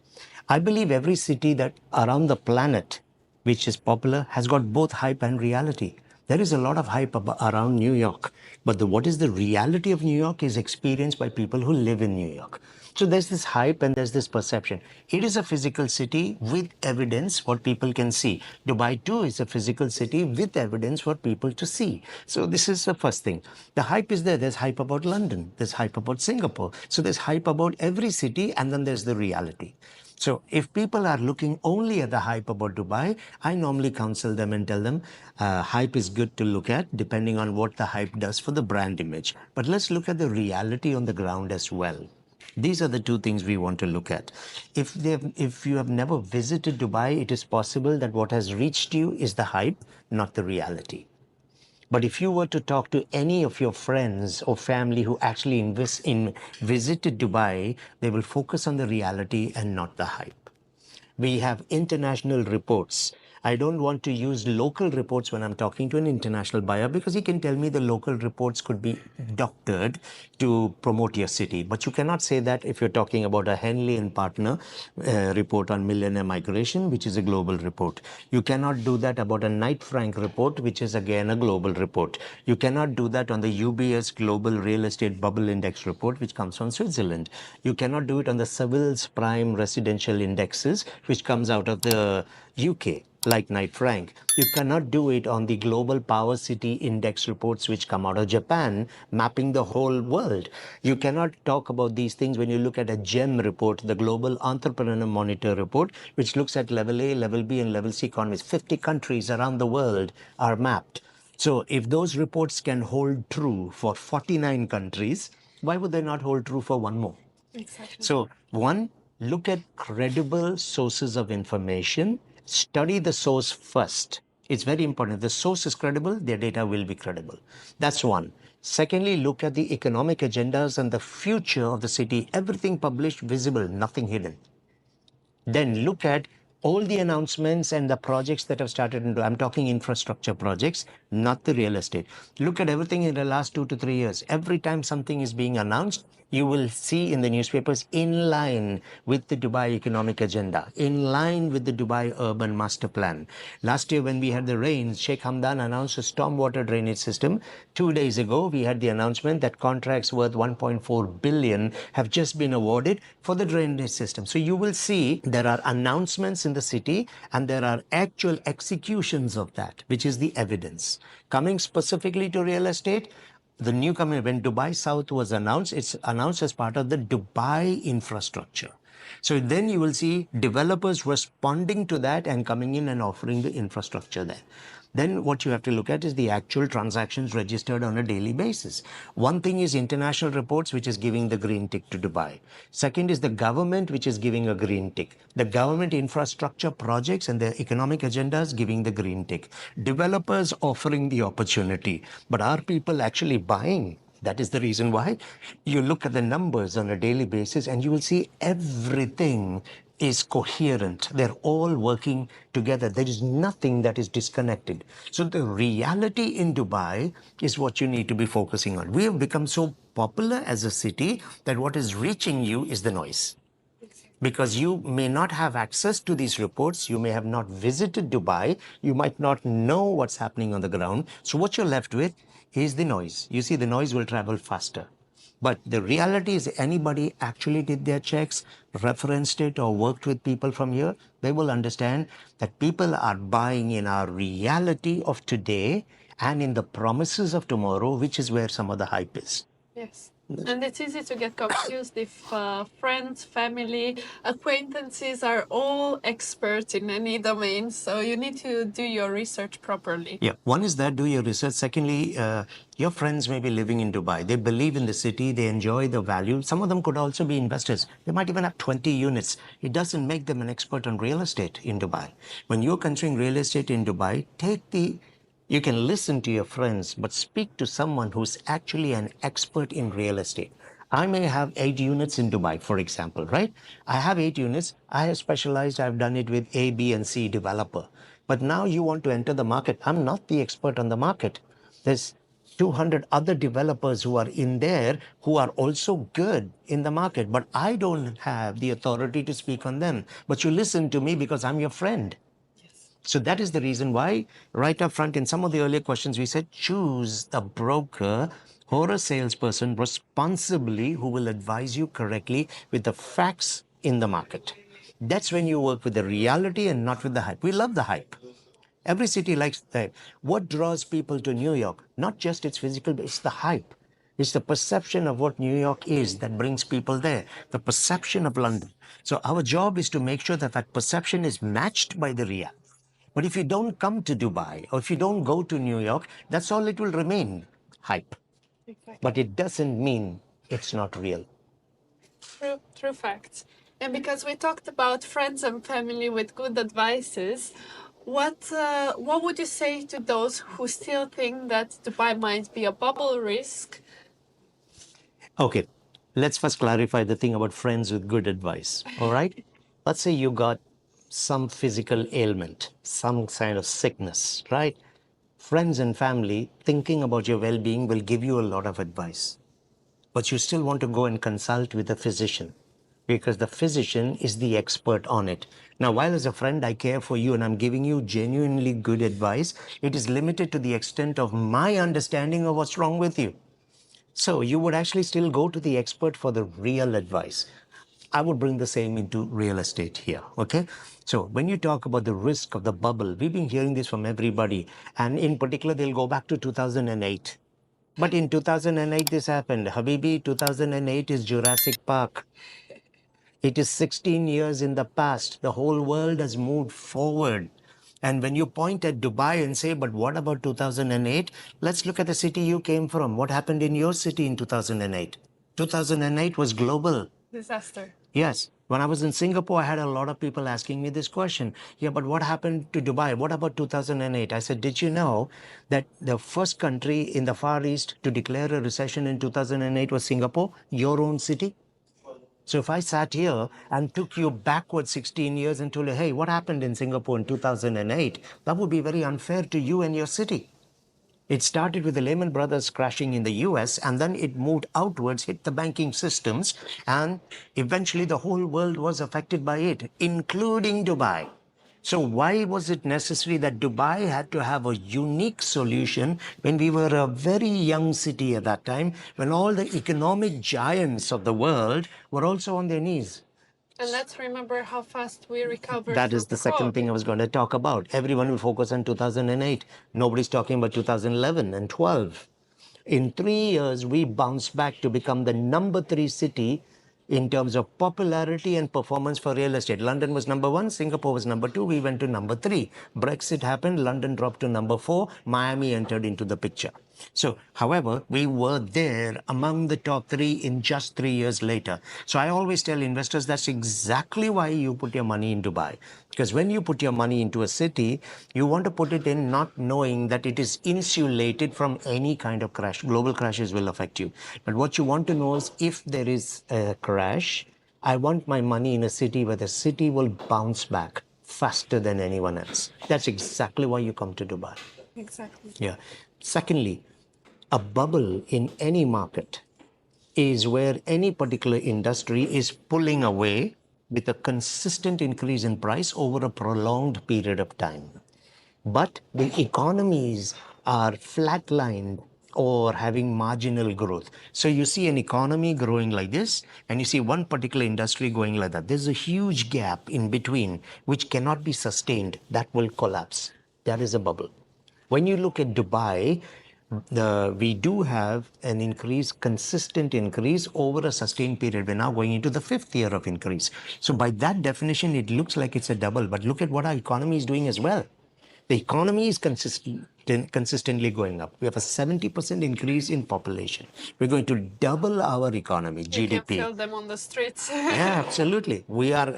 I believe every city that around the planet which is popular has got both hype and reality. There is a lot of hype around New York, but what is the reality of New York is experienced by people who live in New York. So there's this hype and there's this perception. It is a physical city with evidence what people can see. Dubai too is a physical city with evidence for people to see. So this is the first thing. The hype is there. There's hype about London. There's hype about Singapore. So there's hype about every city, and then there's the reality. So if people are looking only at the hype about Dubai, I normally counsel them and tell them hype is good to look at depending on what the hype does for the brand image. But let's look at the reality on the ground as well. These are the two things we want to look at. If you have never visited Dubai, it is possible that what has reached you is the hype, not the reality. But if you were to talk to any of your friends or family who actually visited Dubai, they will focus on the reality and not the hype. We have international reports. I don't want to use local reports when I'm talking to an international buyer because he can tell me the local reports could be doctored to promote your city. But you cannot say that if you're talking about a Henley and Partner report on millionaire migration, which is a global report. You cannot do that about a Knight Frank report, which is again a global report. You cannot do that on the UBS Global Real Estate Bubble Index report, which comes from Switzerland. You cannot do it on the Savills Prime Residential Indexes, which comes out of the UK, like Knight Frank. You cannot do it on the Global Power City Index reports, which come out of Japan, mapping the whole world. You cannot talk about these things when you look at a GEM report, the Global Entrepreneur Monitor report, which looks at level A, level B, and level C economies. 50 countries around the world are mapped. So if those reports can hold true for 49 countries, why would they not hold true for one more? Exactly. So, one, look at credible sources of information. Study the source first. It's very important. If the source is credible, their data will be credible. That's one. Secondly, look at the economic agendas and the future of the city. Everything published, visible, nothing hidden. Then look at all the announcements and the projects that have started. I'm talking infrastructure projects, not the real estate. Look at everything in the last 2 to 3 years. Every time something is being announced, you will see in the newspapers in line with the Dubai economic agenda, in line with the Dubai urban master plan. Last year when we had the rains, Sheikh Hamdan announced a stormwater drainage system. 2 days ago, we had the announcement that contracts worth 1.4 billion have just been awarded for the drainage system. So you will see there are announcements in the city and there are actual executions of that, which is the evidence. Coming specifically to real estate, the new company, when Dubai South was announced, it's announced as part of the Dubai infrastructure. So then you will see developers responding to that and coming in and offering the infrastructure there. Then what you have to look at is the actual transactions registered on a daily basis. One thing is international reports, which is giving the green tick to Dubai. Second is the government, which is giving a green tick. The government infrastructure projects and the economic agendas giving the green tick. Developers offering the opportunity. But are people actually buying? That is the reason why you look at the numbers on a daily basis and you will see everything is coherent. They're all working together. There is nothing that is disconnected. So the reality in Dubai is what you need to be focusing on. We have become so popular as a city that what is reaching you is the noise. Because you may not have access to these reports, you may have not visited Dubai, you might not know what's happening on the ground. So what you're left with is the noise. You see, the noise will travel faster. But the reality is anybody actually did their checks, referenced it, or worked with people from here, they will understand that people are buying in our reality of today and in the promises of tomorrow, which is where some of the hype is. Yes. And it's easy to get confused if friends, family, acquaintances are all experts in any domain. So you need to do your research properly. Yeah, one is that do your research. Secondly, your friends may be living in Dubai. They believe in the city. They enjoy the value. Some of them could also be investors. They might even have 20 units. It doesn't make them an expert on real estate in Dubai. When you're considering real estate in Dubai, you can listen to your friends, but speak to someone who's actually an expert in real estate. I may have 8 units in Dubai, for example, right? I have 8 units. I have specialized. I've done it with A, B, and C developer. But now you want to enter the market. I'm not the expert on the market. There's 200 other developers who are in there who are also good in the market, but I don't have the authority to speak on them. But you listen to me because I'm your friend. So that is the reason why, right up front, in some of the earlier questions, we said choose a broker or a salesperson responsibly who will advise you correctly with the facts in the market. That's when you work with the reality and not with the hype. We love the hype. Every city likes the hype. What draws people to New York? Not just its physical, but it's the hype. It's the perception of what New York is that brings people there, the perception of London. So our job is to make sure that that perception is matched by the reality. But if you don't come to Dubai or if you don't go to New York, that's all it will remain, hype. Exactly. But it doesn't mean it's not real. True facts. And because we talked about friends and family with good advices, what would you say to those who still think that Dubai might be a bubble risk? Okay, let's first clarify the thing about friends with good advice. All right? Let's say you got some physical ailment, some kind of sickness, right? Friends and family thinking about your well being will give you a lot of advice. But you still want to go and consult with a physician because the physician is the expert on it. Now, while as a friend I care for you and I'm giving you genuinely good advice, it is limited to the extent of my understanding of what's wrong with you. So you would actually still go to the expert for the real advice. I would bring the same into real estate here, okay? So when you talk about the risk of the bubble, we've been hearing this from everybody, and in particular, they'll go back to 2008. But in 2008, this happened. Habibi, 2008 is Jurassic Park. It is 16 years in the past. The whole world has moved forward. And when you point at Dubai and say, but what about 2008? Let's look at the city you came from. What happened in your city in 2008? 2008 was global. Disaster. Yes. When I was in Singapore, I had a lot of people asking me this question. Yeah, but what happened to Dubai? What about 2008? I said, did you know that the first country in the Far East to declare a recession in 2008 was Singapore, your own city? So if I sat here and took you backward 16 years and told you, hey, what happened in Singapore in 2008? That would be very unfair to you and your city. It started with the Lehman Brothers crashing in the US, and then it moved outwards, hit the banking systems, and eventually the whole world was affected by it, including Dubai. So why was it necessary that Dubai had to have a unique solution when we were a very young city at that time, when all the economic giants of the world were also on their knees? And let's remember how fast we recovered That from is the second thing I was going to talk about. Everyone will focus on 2008. Nobody's talking about 2011 and 12. In 3 years, we bounced back to become the number 3 city in terms of popularity and performance for real estate. London was number 1, Singapore was number 2, we went to number 3. Brexit happened, London dropped to number 4, Miami entered into the picture. So, however, we were there among the top 3 in just 3 years later. So I always tell investors that's exactly why you put your money in Dubai. Because when you put your money into a city, you want to put it in not knowing that it is insulated from any kind of crash. Global crashes will affect you. But what you want to know is if there is a crash, I want my money in a city where the city will bounce back faster than anyone else. That's exactly why you come to Dubai. Exactly. Yeah. Secondly, a bubble in any market is where any particular industry is pulling away with a consistent increase in price over a prolonged period of time. But the economies are flatlined or having marginal growth. So you see an economy growing like this, and you see one particular industry going like that. There's a huge gap in between which cannot be sustained. That will collapse. That is a bubble. When you look at Dubai, we do have an increase, consistent increase over a sustained period. We're now going into the 5th year of increase. So by that definition, it looks like it's a double. But look at what our economy is doing as well. The economy is consistent. consistently going up. We have a 70% increase in population. We're going to double our economy, You can GDP. feel them on the streets. Yeah, absolutely. We are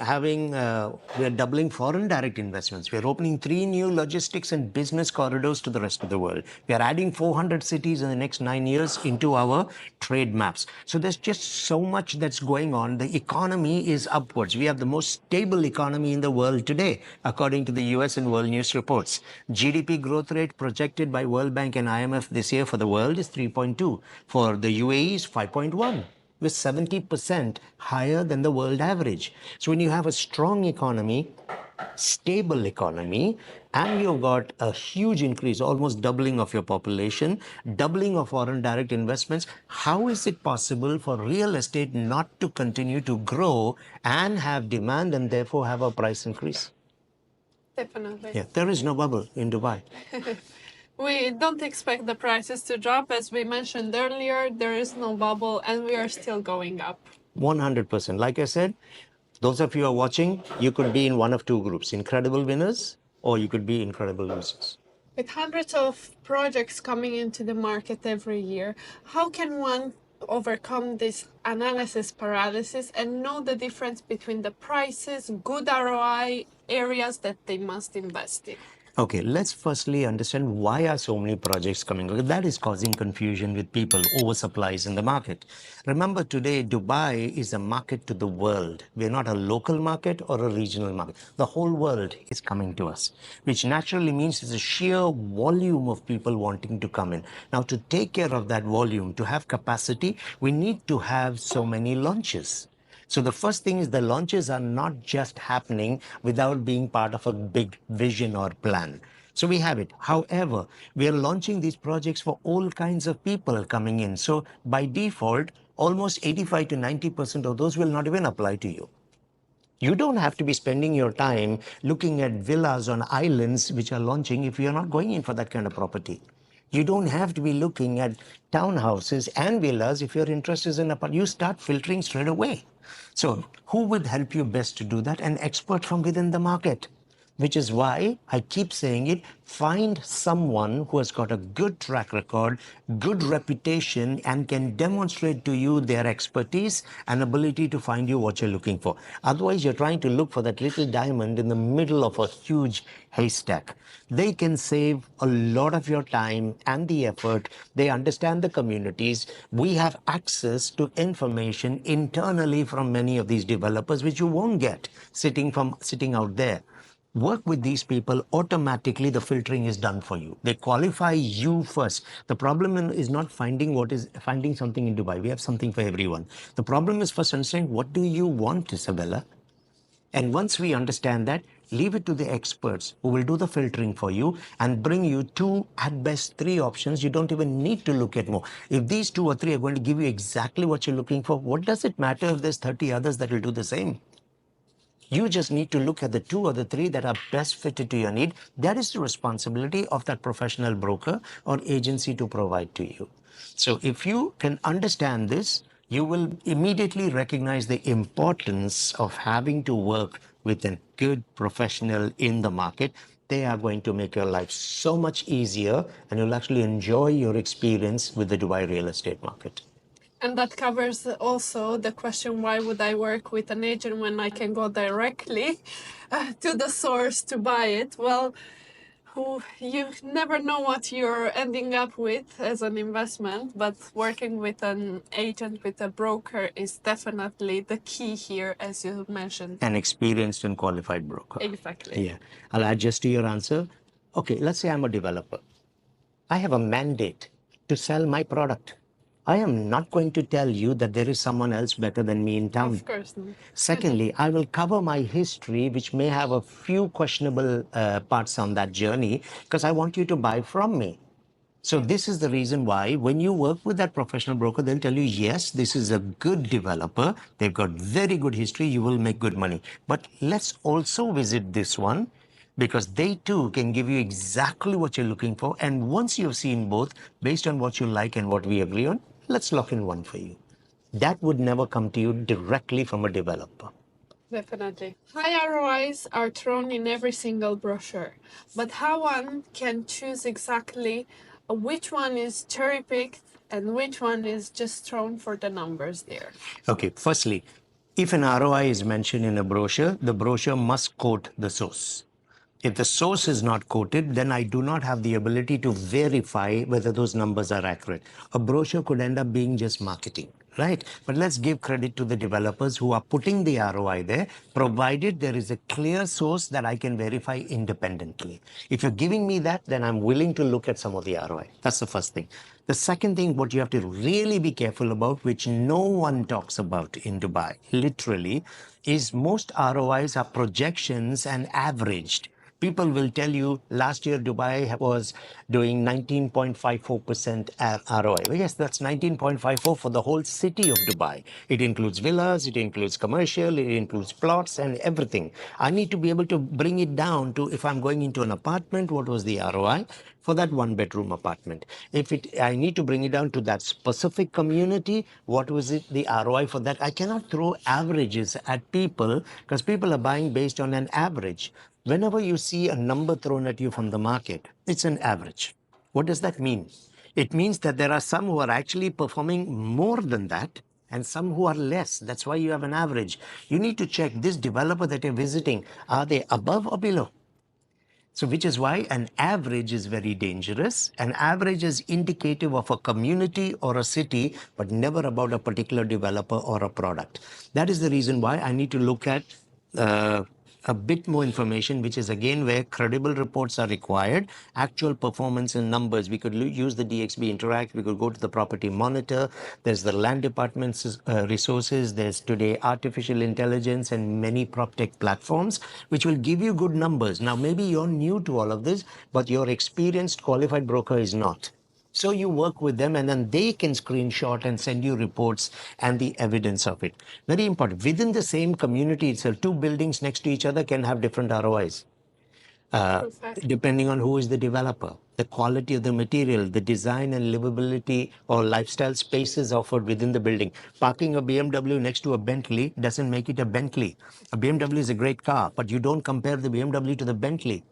doubling foreign direct investments. We are opening 3 new logistics and business corridors to the rest of the world. We are adding 400 cities in the next 9 years into our trade maps. So there's just so much that's going on. The economy is upwards. We have the most stable economy in the world today, according to the US and World News reports. GDP growth rate projected by World Bank and IMF this year for the world is 3.2. For the UAE is 5.1, with 70% higher than the world average. So when you have a strong economy, stable economy, and you've got a huge increase, almost doubling of your population, doubling of foreign direct investments, how is it possible for real estate not to continue to grow and have demand and therefore have a price increase? Definitely. Yeah, there is no bubble in Dubai. We don't expect the prices to drop. As we mentioned earlier, there is no bubble and we are still going up. 100%. Like I said, those of you who are watching, you could be in one of two groups, incredible winners, or you could be incredible losers. With hundreds of projects coming into the market every year, how can one overcome this analysis paralysis and know the difference between the prices, good ROI areas that they must invest in? Okay, let's firstly understand why are so many projects coming. That is causing confusion with people, oversupplies in the market. Remember today, Dubai is a market to the world. We're not a local market or a regional market. The whole world is coming to us, which naturally means there's a sheer volume of people wanting to come in. Now, to take care of that volume, to have capacity, we need to have so many launches. So the first thing is the launches are not just happening without being part of a big vision or plan. So we have it. However, we are launching these projects for all kinds of people coming in. So by default, almost 85 to 90% of those will not even apply to you. You don't have to be spending your time looking at villas on islands which are launching if you're not going in for that kind of property. You don't have to be looking at townhouses and villas if your interest is in apartment. You start filtering straight away. So who would help you best to do that? An expert from within the market. Which is why I keep saying it, find someone who has got a good track record, good reputation, and can demonstrate to you their expertise and ability to find you what you're looking for. Otherwise, you're trying to look for that little diamond in the middle of a huge haystack. They can save a lot of your time and the effort. They understand the communities. We have access to information internally from many of these developers, which you won't get sitting out there. Work with these people, automatically the filtering is done for you. They qualify you first. The problem is not finding something in Dubai. We have something for everyone. The problem is first understanding, what do you want, Isabella? And once we understand that, leave it to the experts who will do the filtering for you and bring you 2, at best 3 options. You don't even need to look at more. If these 2 or 3 are going to give you exactly what you're looking for, what does it matter if there's 30 others that will do the same? You just need to look at the 2 or the 3 that are best fitted to your need. That is the responsibility of that professional broker or agency to provide to you. So if you can understand this, you will immediately recognize the importance of having to work with a good professional in the market. They are going to make your life so much easier, and you'll actually enjoy your experience with the Dubai real estate market. And that covers also the question, why would I work with an agent when I can go directly to the source to buy it? Well, you never know what you're ending up with as an investment, but working with an agent, with a broker, is definitely the key here, as you mentioned. An experienced and qualified broker. Exactly. Yeah. I'll add just to your answer. Okay, let's say I'm a developer. I have a mandate to sell my product. I am not going to tell you that there is someone else better than me in town. Of course not. Secondly, I will cover my history, which may have a few questionable parts on that journey, because I want you to buy from me. So this is the reason why when you work with that professional broker, they'll tell you, yes, this is a good developer. They've got very good history. You will make good money. But let's also visit this one, because they too can give you exactly what you're looking for. And once you've seen both, based on what you like and what we agree on, let's lock in one for you. That would never come to you directly from a developer. Definitely. High ROIs are thrown in every single brochure, but how one can choose exactly which one is cherry picked and which one is just thrown for the numbers there? Okay, firstly, if an ROI is mentioned in a brochure, the brochure must quote the source. If the source is not quoted, then I do not have the ability to verify whether those numbers are accurate. A brochure could end up being just marketing, right? But let's give credit to the developers who are putting the ROI there, provided there is a clear source that I can verify independently. If you're giving me that, then I'm willing to look at some of the ROI. That's the first thing. The second thing, what you have to really be careful about, which no one talks about in Dubai, literally, is most ROIs are projections and averaged. People will tell you last year Dubai was doing 19.54% ROI. Well, yes, that's 19.54 for the whole city of Dubai. It includes villas, it includes commercial, it includes plots and everything. I need to be able to bring it down to, if I'm going into an apartment, what was the ROI for that one bedroom apartment? If I need to bring it down to that specific community, what was it, the ROI for that? I cannot throw averages at people because people are buying based on an average. Whenever you see a number thrown at you from the market, it's an average. What does that mean? It means that there are some who are actually performing more than that and some who are less. That's why you have an average. You need to check this developer that you're visiting, are they above or below? So, which is why an average is very dangerous. An average is indicative of a community or a city, but never about a particular developer or a product. That is the reason why I need to look at uh, a bit more information, which is again where credible reports are required, actual performance and numbers. We could use the DXB Interact, we could go to the property monitor, there's the land department's resources, there's today artificial intelligence and many prop tech platforms, which will give you good numbers. Now, maybe you're new to all of this, but your experienced qualified broker is not. So you work with them and then they can screenshot and send you reports and the evidence of it. Very important. Within the same community itself, two buildings next to each other can have different ROIs. Depending on who is the developer, the quality of the material, the design and livability or lifestyle spaces offered within the building. Parking a BMW next to a Bentley doesn't make it a Bentley. A BMW is a great car, but you don't compare the BMW to the Bentley.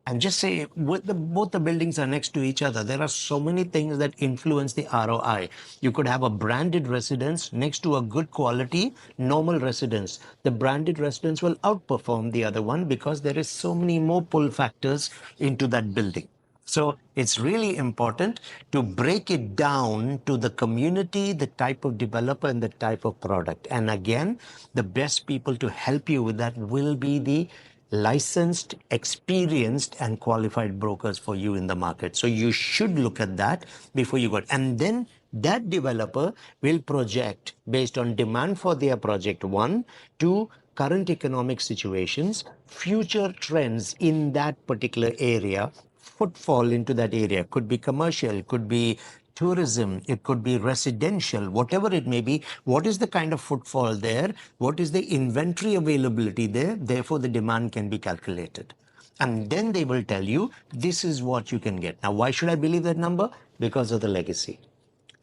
And just say both the buildings are next to each other. There are so many things that influence the ROI. You could have a branded residence next to a good quality normal residence. The branded residence will outperform the other one because there is so many more pull factors into that building. So it's really important to break it down to the community, the type of developer, and the type of product. And again, the best people to help you with that will be the licensed, experienced, and qualified brokers for you in the market. So you should look at that before you go. And then that developer will project based on demand for their project, one, two, current economic situations, future trends in that particular area, footfall into that area. Could be commercial, could be tourism, it could be residential, whatever it may be. What is the kind of footfall there? What is the inventory availability there? Therefore, the demand can be calculated. And then they will tell you this is what you can get. Now, why should I believe that number? Because of the legacy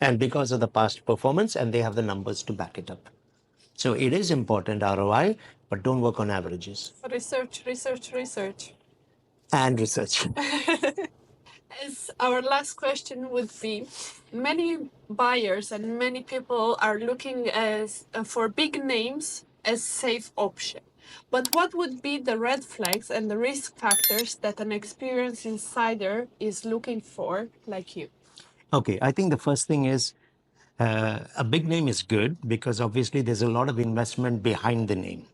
and because of the past performance, and they have the numbers to back it up. So it is important ROI, but don't work on averages. Research, research, research. And research. As our last question would be, many buyers and many people are looking as for big names as safe option. But what would be the red flags and the risk factors that an experienced insider is looking for, like you? Okay, I think the first thing is a big name is good because obviously there's a lot of investment behind the name.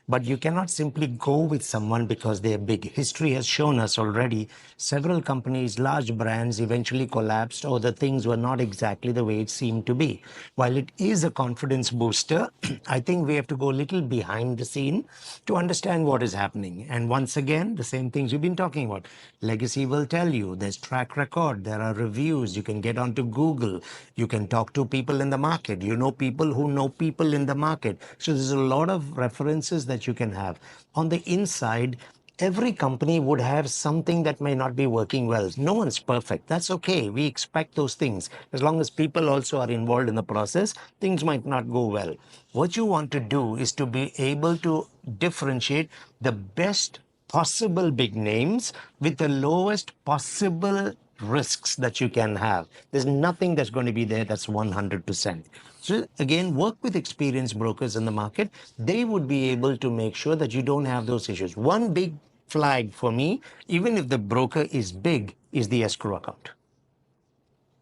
But you cannot simply go with someone because they're big. History has shown us already several companies, large brands eventually collapsed or the things were not exactly the way it seemed to be. While it is a confidence booster, I think we have to go a little behind the scene to understand what is happening. And once again, the same things we've been talking about. Legacy will tell you there's track record, there are reviews, you can get onto Google, you can talk to people in the market, you know people who know people in the market. So there's a lot of references that you can have. On the inside, every company would have something that may not be working well. No one's perfect. That's okay. We expect those things. As long as people also are involved in the process, things might not go well. What you want to do is to be able to differentiate the best possible big names with the lowest possible risks that you can have. There's nothing that's going to be there that's 100%. So again, work with experienced brokers in the market. They would be able to make sure that you don't have those issues. One big flag for me, even if the broker is big, is the escrow account.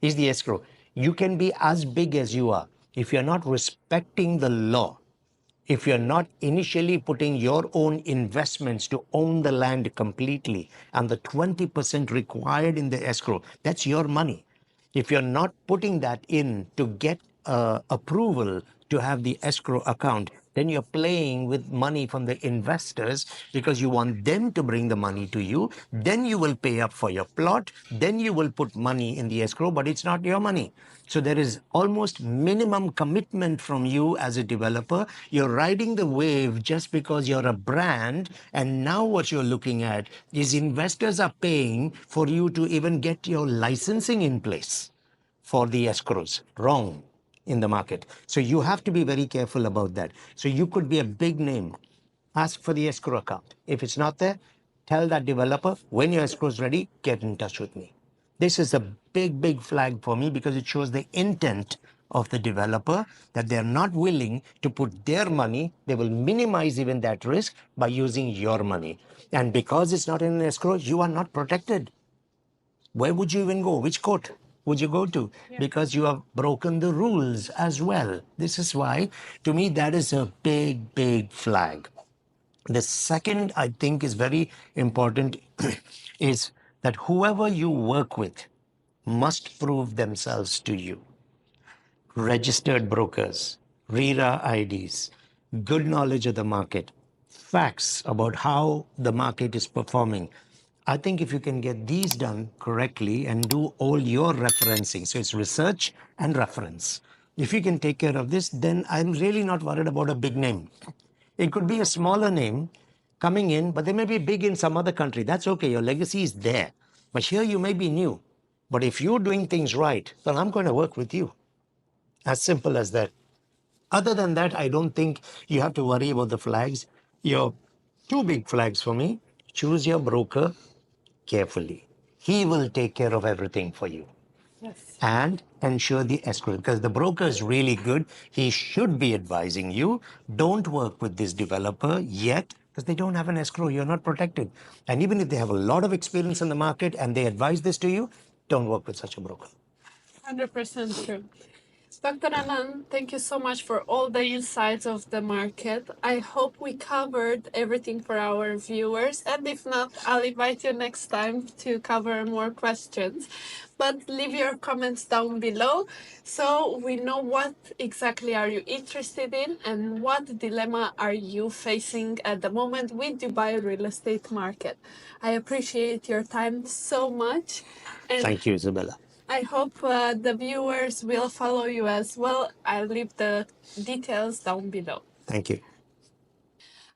Is the escrow. You can be as big as you are. If you're not respecting the law, if you're not initially putting your own investments to own the land completely and the 20% required in the escrow, that's your money. If you're not putting that in to get approval to have the escrow account, then you're playing with money from the investors because you want them to bring the money to you. Then you will pay up for your plot. Then you will put money in the escrow, but it's not your money. So there is almost minimum commitment from you as a developer. You're riding the wave just because you're a brand. And now what you're looking at is investors are paying for you to even get your licensing in place for the escrows. Wrong in the market. So you have to be very careful about that. So you could be a big name. Ask for the escrow account. If it's not there, tell that developer, when your escrow is ready, get in touch with me. This is a big, big flag for me because it shows the intent of the developer that they're not willing to put their money. They will minimize even that risk by using your money. And because it's not in an escrow, you are not protected. Where would you even go? Which court would you go to? Yeah. Because you have broken the rules as well. This is why, to me, that is a big, big flag. The second, I think, is very important is that whoever you work with must prove themselves to you. Registered brokers, RERA IDs, good knowledge of the market, facts about how the market is performing. I think if you can get these done correctly and do all your referencing, so it's research and reference. If you can take care of this, then I'm really not worried about a big name. It could be a smaller name coming in, but they may be big in some other country. That's okay. Your legacy is there. But here you may be new. But if you're doing things right, then I'm going to work with you. As simple as that. Other than that, I don't think you have to worry about the flags. Your two big flags for me: choose your broker carefully. He will take care of everything for you. Yes. And ensure the escrow because the broker is really good. He should be advising you. Don't work with this developer yet because they don't have an escrow. You're not protected. And even if they have a lot of experience in the market and they advise this to you, don't work with such a broker. 100% true. Dr. Anand, thank you so much for all the insights of the market. I hope we covered everything for our viewers. And if not, I'll invite you next time to cover more questions. But leave your comments down below so we know what exactly are you interested in and what dilemma are you facing at the moment with Dubai real estate market. I appreciate your time so much. And thank you, Isabella. I hope the viewers will follow you as well. I'll leave the details down below. Thank you.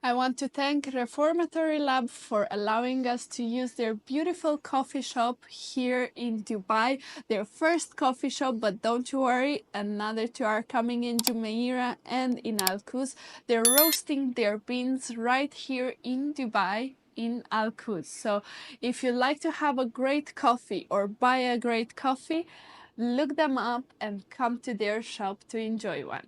I want to thank Reformatory Lab for allowing us to use their beautiful coffee shop here in Dubai. Their first coffee shop, but don't you worry, another two are coming in Jumeirah and in Al Quds. They're roasting their beans right here in Dubai in Al Quds. So if you like to have a great coffee or buy a great coffee, look them up and come to their shop to enjoy one.